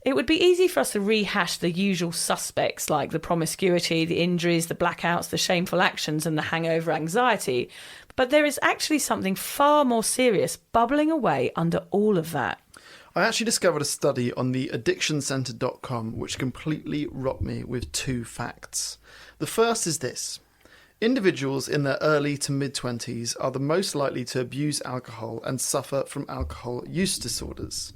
It would be easy for us to rehash the usual suspects like the promiscuity, the injuries, the blackouts, the shameful actions and the hangover anxiety. But there is actually something far more serious bubbling away under all of that. I actually discovered a study on the addictioncenter.com which completely rocked me with 2 facts. The first is this. Individuals in their early to mid-20s are the most likely to abuse alcohol and suffer from alcohol use disorders.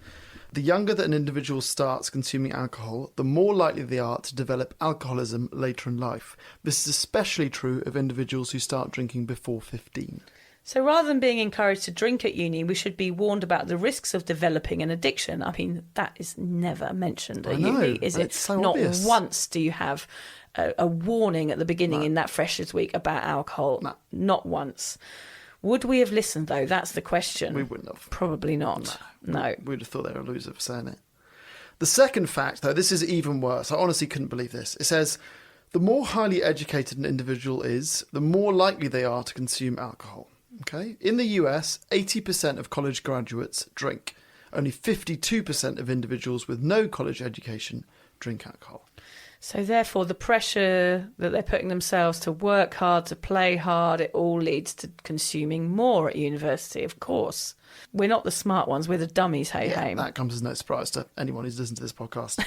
The younger that an individual starts consuming alcohol, the more likely they are to develop alcoholism later in life. This is especially true of individuals who start drinking before 15. So rather than being encouraged to drink at uni, we should be warned about the risks of developing an addiction. I mean, that is never mentioned at uni, is it? It's so Not obvious. once do you have a warning at the beginning in that Freshers Week about alcohol. No. Not once. Would we have listened, though? That's the question. We wouldn't have. Probably not. No. We'd have thought they were a loser for saying it. The second fact, though, this is even worse. I honestly couldn't believe this. It says, the more highly educated an individual is, the more likely they are to consume alcohol. Okay? In the US, 80% of college graduates drink. Only 52% of individuals with no college education drink alcohol. So therefore, the pressure that they're putting themselves to work hard, to play hard, it all leads to consuming more at university, of course. We're not the smart ones, we're the dummies, Hame. That comes as no surprise to anyone who's listened to this podcast.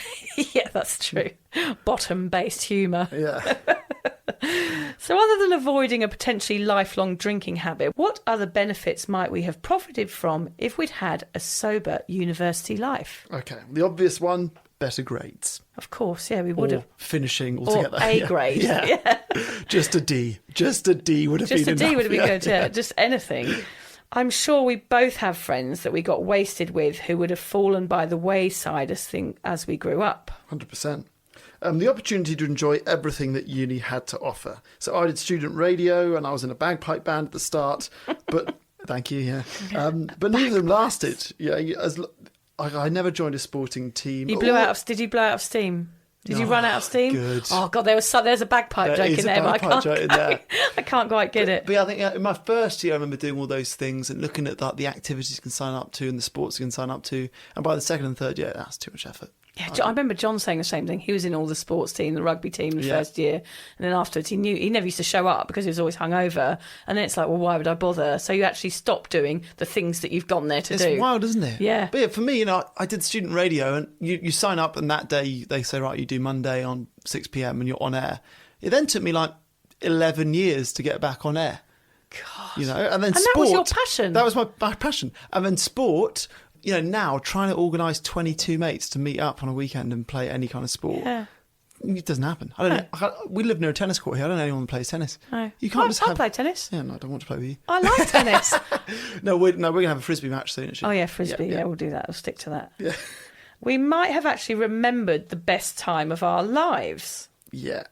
Yeah, that's true. Bottom-based humour. Yeah. So other than avoiding a potentially lifelong drinking habit, what other benefits might we have profited from if we'd had a sober university life? Okay, the obvious one, better grades. Of course, yeah, we would have. Finishing altogether. Or A grade. Yeah. Just a D. Just a D would have been enough. Just a D would have been good, yeah. Just anything. I'm sure we both have friends that we got wasted with who would have fallen by the wayside as we grew up. 100%. The opportunity to enjoy everything that uni had to offer. So I did student radio and I was in a bagpipe band at the start, but thank you, yeah. But neither of them lasted. Yeah, I never joined a sporting team. Did you blow out of steam? Did you run out of steam? Good. Oh God, there's a bagpipe joke in there, but I can't quite get it. But yeah, I think in my first year, I remember doing all those things and looking at the activities you can sign up to and the sports you can sign up to. And by the second and third year, that's too much effort. Yeah, I remember John saying the same thing. He was in all the sports team, the rugby team the first year. And then afterwards, he never used to show up because he was always hungover. And then it's like, well, why would I bother? So you actually stop doing the things that you've gone there to do. It's wild, isn't it? Yeah. But yeah, for me, I did student radio and you sign up and that day they say, right, you do Monday on 6 p.m. and you're on air. It then took me like 11 years to get back on air. God. And then and sport. That was your passion. That was my passion. And then sport... now trying to organise 22 mates to meet up on a weekend and play any kind of sport, it doesn't happen. I don't know. We live near a tennis court here. I don't know anyone who plays tennis. No. You can't I play tennis. Yeah, no, I don't want to play with you. I like tennis. No, we're going to have a frisbee match soon, actually. Oh, yeah, frisbee. Yeah, we'll do that. We'll stick to that. Yeah. we might have actually remembered the best time of our lives. Yeah.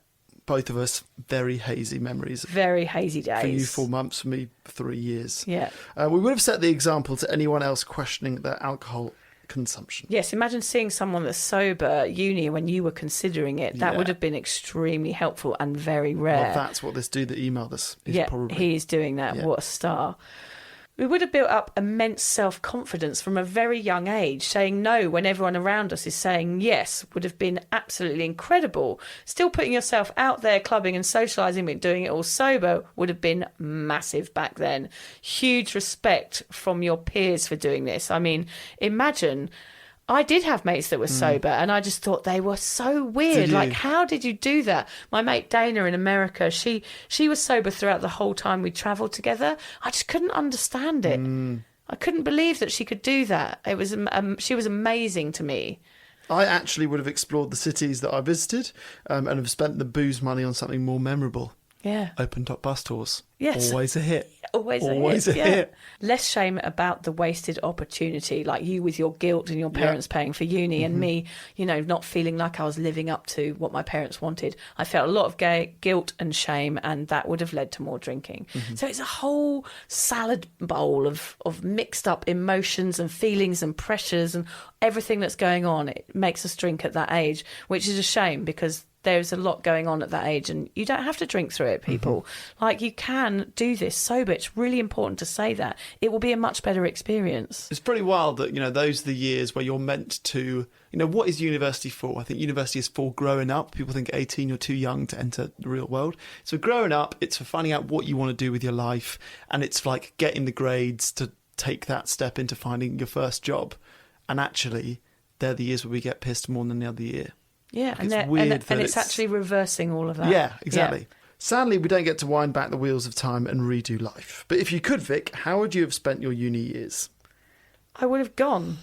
Both of us, very hazy memories. Very hazy days. For you, 4 months. For me, 3 years. Yeah. We would have set the example to anyone else questioning their alcohol consumption. Yes, imagine seeing someone that's sober at uni when you were considering it. That would have been extremely helpful and very rare. Well, that's what this dude that emailed us is probably. He is doing that. Yeah. What a star. We would have built up immense self-confidence from a very young age. Saying no when everyone around us is saying yes would have been absolutely incredible. Still putting yourself out there, clubbing and socialising, but doing it all sober would have been massive back then. Huge respect from your peers for doing this. I mean, imagine... I did have mates that were sober, and I just thought they were so weird. Like, how did you do that? My mate Dana in America, she was sober throughout the whole time we travelled together. I just couldn't understand it. I couldn't believe that she could do that. It was she was amazing to me. I actually would have explored the cities that I visited and have spent the booze money on something more memorable. Yeah. Open-top bus tours. Yes. Always a hit. Always a hit. Less shame about the wasted opportunity, like you with your guilt and your parents paying for uni, and me, not feeling like I was living up to what my parents wanted. I felt a lot of guilt and shame, and that would have led to more drinking. So it's a whole salad bowl of mixed up emotions and feelings and pressures and everything that's going on. It makes us drink at that age, which is a shame because there's a lot going on at that age and you don't have to drink through it, people. Like, you can do this sober. It's really important to say that. It will be a much better experience. It's pretty wild that, those are the years where you're meant to, what is university for? I think university is for growing up. People think 18, you're too young to enter the real world. So growing up, it's for finding out what you want to do with your life. And it's like getting the grades to take that step into finding your first job. And actually, they're the years where we get pissed more than the other year. Yeah, and it's actually reversing all of that. Yeah, exactly. Yeah. Sadly, we don't get to wind back the wheels of time and redo life. But if you could, Vic, how would you have spent your uni years? I would have gone.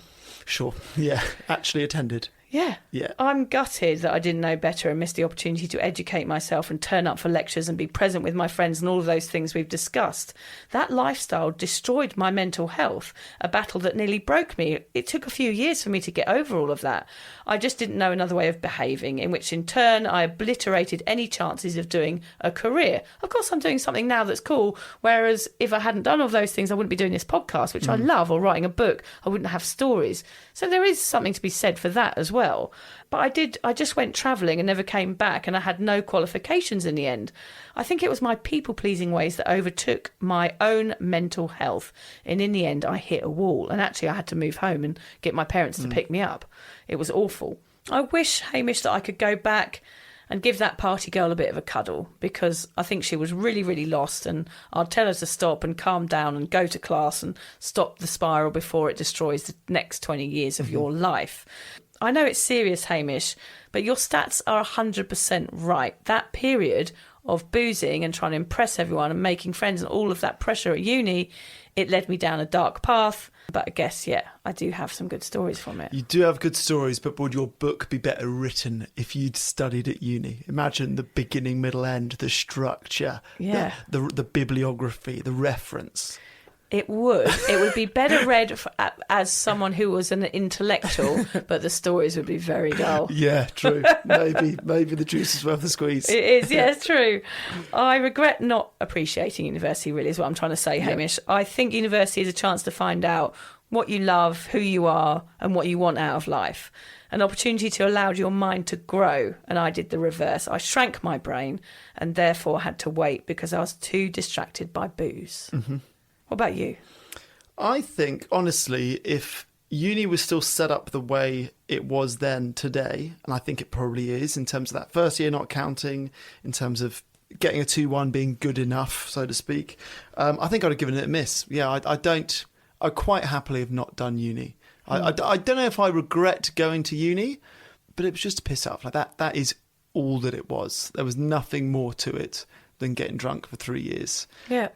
Sure. Yeah, actually attended. Yeah. Yeah. I'm gutted that I didn't know better and missed the opportunity to educate myself and turn up for lectures and be present with my friends and all of those things we've discussed. That lifestyle destroyed my mental health, a battle that nearly broke me. It took a few years for me to get over all of that. I just didn't know another way of behaving, in which in turn I obliterated any chances of doing a career. Of course, I'm doing something now that's cool, whereas if I hadn't done all those things, I wouldn't be doing this podcast, which I love, or writing a book. I wouldn't have stories. So there is something to be said for that as well. But I just went travelling and never came back, and I had no qualifications in the end. I think it was my people-pleasing ways that overtook my own mental health, and in the end I hit a wall, and actually I had to move home and get my parents to pick me up. It was awful. I wish, Hamish, that I could go back and give that party girl a bit of a cuddle, because I think she was really, really lost, and I'd tell her to stop and calm down and go to class and stop the spiral before it destroys the next 20 years of your life. I know it's serious, Hamish, but your stats are 100% right. That period of boozing and trying to impress everyone and making friends and all of that pressure at uni, it led me down a dark path. But I guess, I do have some good stories from it. You do have good stories, but would your book be better written if you'd studied at uni? Imagine the beginning, middle, end, the structure, the bibliography, the reference. It would be better read as someone who was an intellectual, but the stories would be very dull. Yeah, true. Maybe the juice is worth the squeeze. It is, it's true. I regret not appreciating university, really, is what I'm trying to say, Hamish. I think university is a chance to find out what you love, who you are, and what you want out of life. An opportunity to allow your mind to grow, and I did the reverse. I shrank my brain and therefore had to wait because I was too distracted by booze. Mm-hmm. What about you? I think, honestly, if uni was still set up the way it was then today, and I think it probably is in terms of that first year not counting, in terms of getting a 2-1 being good enough, so to speak, I think I'd have given it a miss. Yeah, I quite happily have not done uni. I don't know if I regret going to uni, but it was just a piss off. Like that is all that it was. There was nothing more to it than getting drunk for 3 years. Yeah.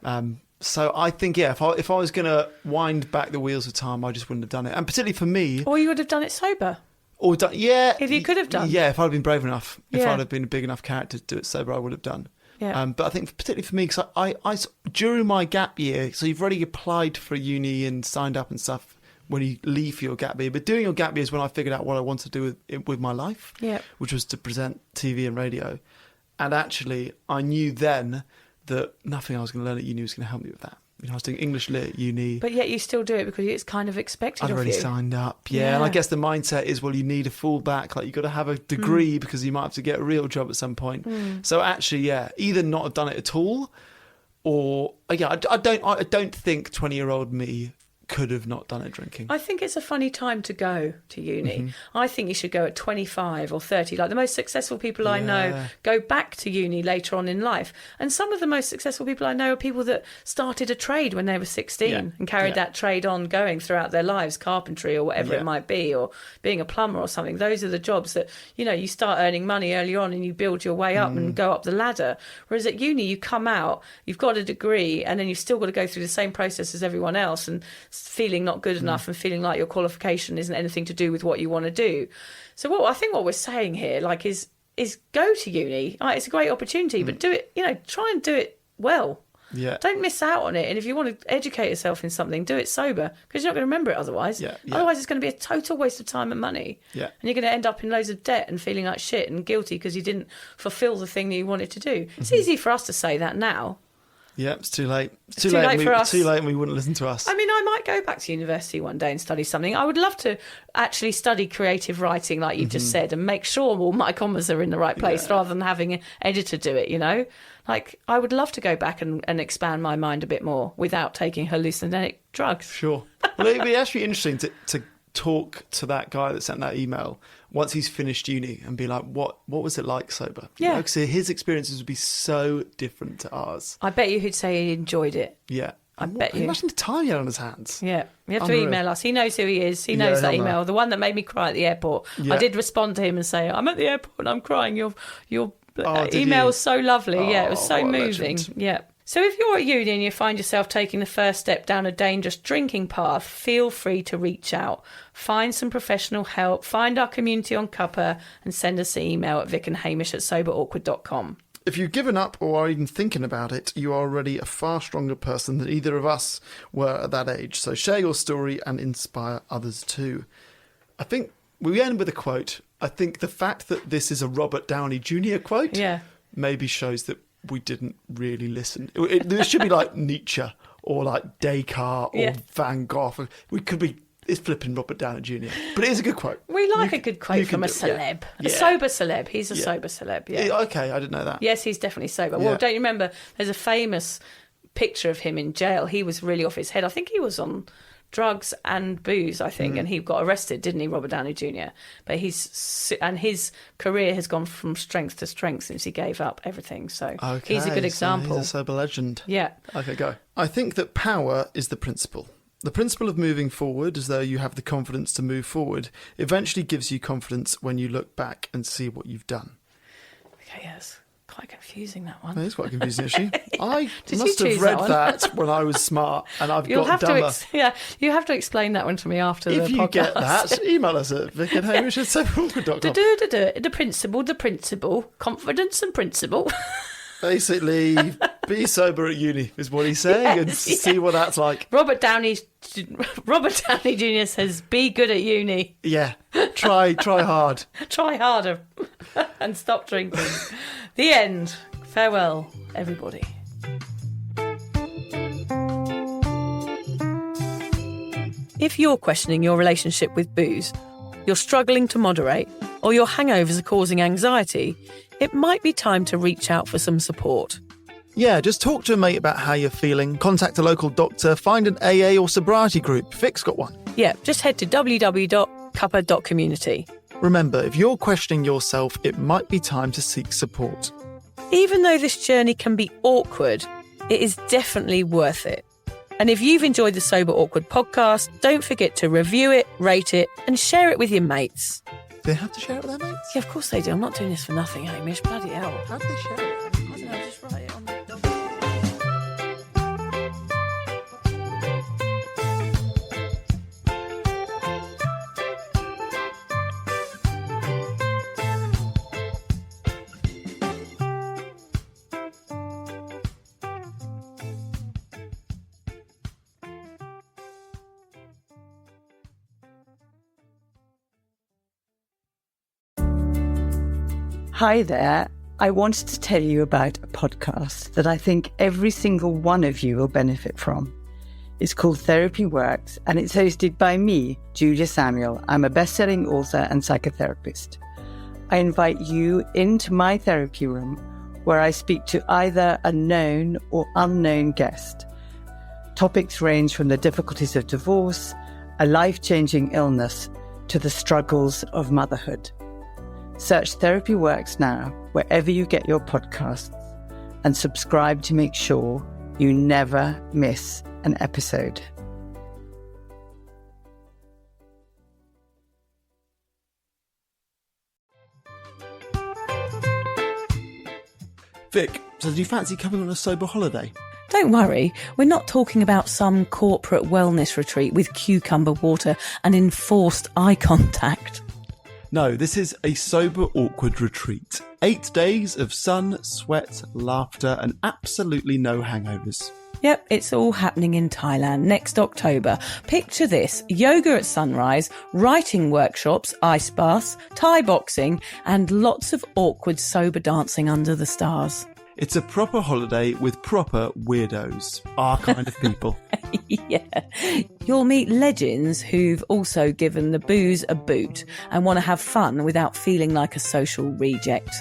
So I think, if I was going to wind back the wheels of time, I just wouldn't have done it. And particularly for me... Or you would have done it sober. Or done, yeah. If you could have done. Yeah, if I'd been brave enough. If I'd have been a big enough character to do it sober, I would have done. Yeah. But I think particularly for me, because I during my gap year, so you've already applied for uni and signed up and stuff when you leave for your gap year. But doing your gap year is when I figured out what I wanted to do with my life, which was to present TV and radio. And actually, I knew then that nothing I was going to learn at uni was going to help me with that. I was doing English lit at uni. But yet you still do it because it's kind of expected of you. I'd already signed up, And I guess the mindset is, well, you need a fallback. Like, you've got to have a degree because you might have to get a real job at some point. So actually, either not have done it at all, or I don't think 20-year-old me could have not done it drinking. I think it's a funny time to go to uni. I think you should go at 25 or 30. Like the most successful people I know go back to uni later on in life. And some of the most successful people I know are people that started a trade when they were 16 and carried that trade on going throughout their lives, carpentry or whatever it might be, or being a plumber or something. Those are the jobs that, you start earning money early on and you build your way up and go up the ladder. Whereas at uni, you come out, you've got a degree, and then you've still got to go through the same process as everyone else and feeling not good enough and feeling like your qualification isn't anything to do with what you want to do. So what we're saying here, is go to uni. It's a great opportunity, but do it, try and do it well. Yeah. Don't miss out on it. And if you want to educate yourself in something, do it sober, because you're not going to remember it otherwise. Otherwise, it's going to be a total waste of time and money. Yeah. And you're going to end up in loads of debt and feeling like shit and guilty because you didn't fulfill the thing that you wanted to do. It's easy for us to say that now. Yeah, it's too late. It's too late for us. Too late, and we wouldn't listen to us. I mean, I might go back to university one day and study something. I would love to actually study creative writing, like you just said, and make sure all my commas are in the right place rather than having an editor do it, Like, I would love to go back and expand my mind a bit more without taking hallucinogenic drugs. Sure. Well, it'd be actually interesting to talk to that guy that sent that email once he's finished uni and be like, what was it like sober? Yeah. Because his experiences would be so different to ours. I bet you he'd say he enjoyed it. Yeah. I bet you. Imagine the time he had on his hands. Yeah. You have to email us. He knows who he is. He knows that email. The one that made me cry at the airport. Yeah. I did respond to him and say, I'm at the airport and I'm crying. Your email was so lovely. It was so moving. Yeah. So if you're at uni and you find yourself taking the first step down a dangerous drinking path, feel free to reach out. Find some professional help, find our community on Cuppa, and send us an email at vicandhamish@soberawkward.com. If you've given up or are even thinking about it, you are already a far stronger person than either of us were at that age. So share your story and inspire others too. I think we end with a quote. I think the fact that this is a Robert Downey Jr. quote maybe shows that we didn't really listen. It should be like Nietzsche or like Descartes or Van Gogh. It's flipping Robert Downey Jr. But it is a good quote. We like a good quote from a celeb. A sober celeb. He's a sober celeb, Okay, I didn't know that. Yes, he's definitely sober. Well, don't you remember, there's a famous picture of him in jail. He was really off his head. I think he was on drugs and booze, and he got arrested, didn't he, Robert Downey Jr.? But his career has gone from strength to strength since he gave up everything. So he's a good example. He's a sober legend. Yeah. Okay, go. I think that power is the principle. The principle of moving forward as though you have the confidence to move forward eventually gives you confidence when you look back and see what you've done. Okay, yes. Quite confusing, that one. It is quite confusing, actually. I must have read that when I was smart, and I've got dumber. You have to explain that one to me after the podcast. If you get that, email us at vicandhamish@soberawkward.com. The principle, confidence and principle. Basically, be sober at uni is what he's saying, and see what that's like. Robert Downey Jr. says, be good at uni. Yeah, try hard. Try harder and stop drinking. The end. Farewell, everybody. If you're questioning your relationship with booze, you're struggling to moderate, or your hangovers are causing anxiety, it might be time to reach out for some support. Yeah, just talk to a mate about how you're feeling, contact a local doctor, find an AA or sobriety group. Vic's got one. Yeah, just head to www.cuppa.community. Remember, if you're questioning yourself, it might be time to seek support. Even though this journey can be awkward, it is definitely worth it. And if you've enjoyed the Sober Awkward podcast, don't forget to review it, rate it, and share it with your mates. They have to share it with their mates? Yeah, of course they do. I'm not doing this for nothing, Hamish. Bloody hell. How do they share it? I don't know, just write it on the... Hi there. I wanted to tell you about a podcast that I think every single one of you will benefit from. It's called Therapy Works, and it's hosted by me, Julia Samuel. I'm a best-selling author and psychotherapist. I invite you into my therapy room where I speak to either a known or unknown guest. Topics range from the difficulties of divorce, a life-changing illness, to the struggles of motherhood. Search Therapy Works now wherever you get your podcasts and subscribe to make sure you never miss an episode. Vic, so do you fancy coming on a sober holiday? Don't worry, we're not talking about some corporate wellness retreat with cucumber water and enforced eye contact. No, this is a sober awkward retreat. 8 days of sun, sweat, laughter and absolutely no hangovers. Yep, it's all happening in Thailand next October. Picture this: yoga at sunrise, writing workshops, ice baths, Thai boxing, and lots of awkward sober dancing under the stars. It's a proper holiday with proper weirdos, our kind of people. Yeah. You'll meet legends who've also given the booze a boot and want to have fun without feeling like a social reject.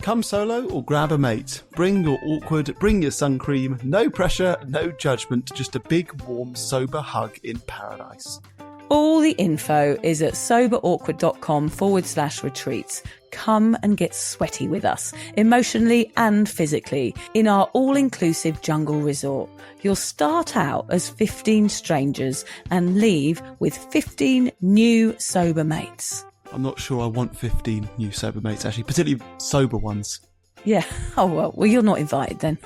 Come solo or grab a mate. Bring your awkward, bring your sun cream. No pressure, no judgment, just a big, warm, sober hug in paradise. All the info is at soberawkward.com/retreats. Come and get sweaty with us, emotionally and physically, in our all-inclusive jungle resort. You'll start out as 15 strangers and leave with 15 new sober mates. I'm not sure I want 15 new sober mates, actually, particularly sober ones. Yeah. Oh, well, you're not invited then.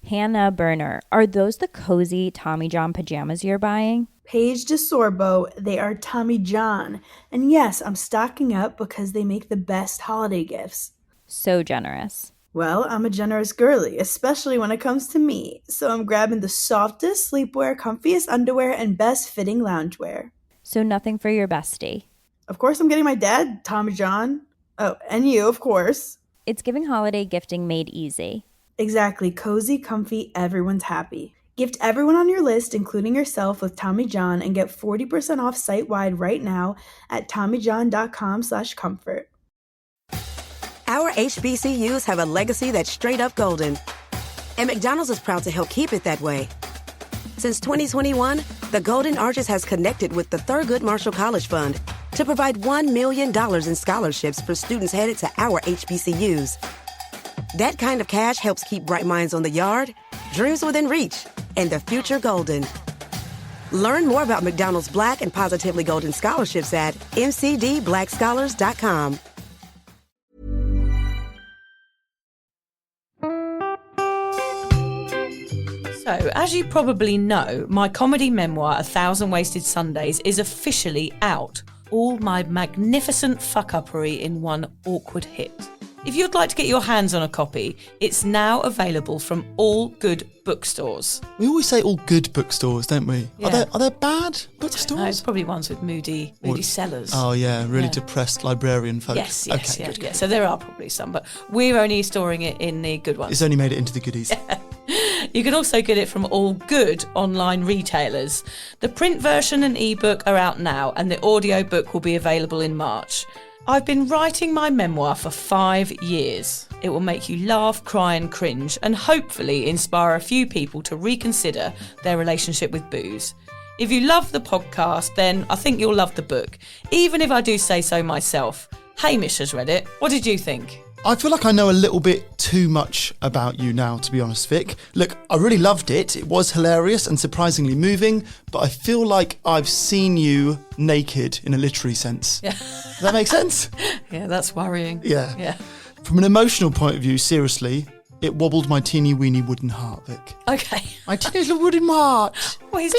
Hannah Burner, are those the cozy Tommy John pajamas you're buying? Paige DeSorbo, they are Tommy John. And yes, I'm stocking up because they make the best holiday gifts. So generous. Well, I'm a generous girly, especially when it comes to me. So I'm grabbing the softest sleepwear, comfiest underwear, and best fitting loungewear. So nothing for your bestie. Of course, I'm getting my dad, Tommy John. Oh, and you, of course. It's giving holiday gifting made easy. Exactly. Cozy, comfy, everyone's happy. Gift everyone on your list, including yourself, with Tommy John and get 40% off site-wide right now at TommyJohn.com/comfort. Our HBCUs have a legacy that's straight up golden. And McDonald's is proud to help keep it that way. Since 2021, the Golden Arches has connected with the Thurgood Marshall College Fund to provide $1 million in scholarships for students headed to our HBCUs. That kind of cash helps keep bright minds on the yard, dreams within reach, and the future golden. Learn more about McDonald's Black and Positively Golden scholarships at mcdblackscholars.com. So, as you probably know, my comedy memoir, 1,000 Wasted Sundays, is officially out. All my magnificent fuck-uppery in one awkward hit. If you'd like to get your hands on a copy, it's now available from all good bookstores. We always say all good bookstores, don't we? Yeah. Are there bad bookstores? No, it's probably ones with moody sellers. Oh yeah, really depressed librarian folk. Yes, Okay, yeah, good. yeah. So there are probably some, but we're only storing it in the good ones. It's only made it into the goodies. You can also get it from all good online retailers. The print version and ebook are out now, and the audiobook will be available in March. I've been writing my memoir for 5 years. It will make you laugh, cry and cringe, and hopefully inspire a few people to reconsider their relationship with booze. If you love the podcast, then I think you'll love the book, even if I do say so myself. Hamish has read it. What did you think? I feel like I know a little bit too much about you now, to be honest, Vic. Look, I really loved it. It was hilarious and surprisingly moving, but I feel like I've seen you naked in a literary sense. Yeah. Does that make sense? Yeah, that's worrying. Yeah. From an emotional point of view, seriously, it wobbled my teeny weeny wooden heart, Vic. Okay. My teeny little wooden heart. Well, his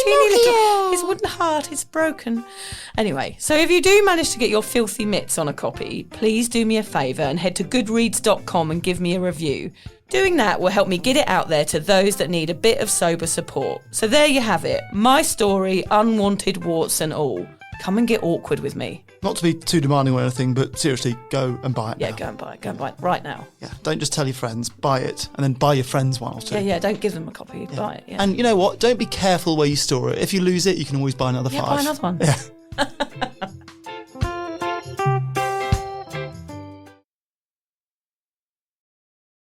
wooden heart is broken. Anyway, so if you do manage to get your filthy mitts on a copy, please do me a favour and head to goodreads.com and give me a review. Doing that will help me get it out there to those that need a bit of sober support. So there you have it. My story, unwanted warts and all. Come and get awkward with me. Not to be too demanding or anything, but seriously, go and buy it now. Go and buy it. Go and buy it right now. Yeah, don't just tell your friends, buy it, and then buy your friends one or two. Yeah, don't give them a copy, buy it. Yeah. And you know what? Don't be careful where you store it. If you lose it, you can always buy another 5. Buy another one. Yeah.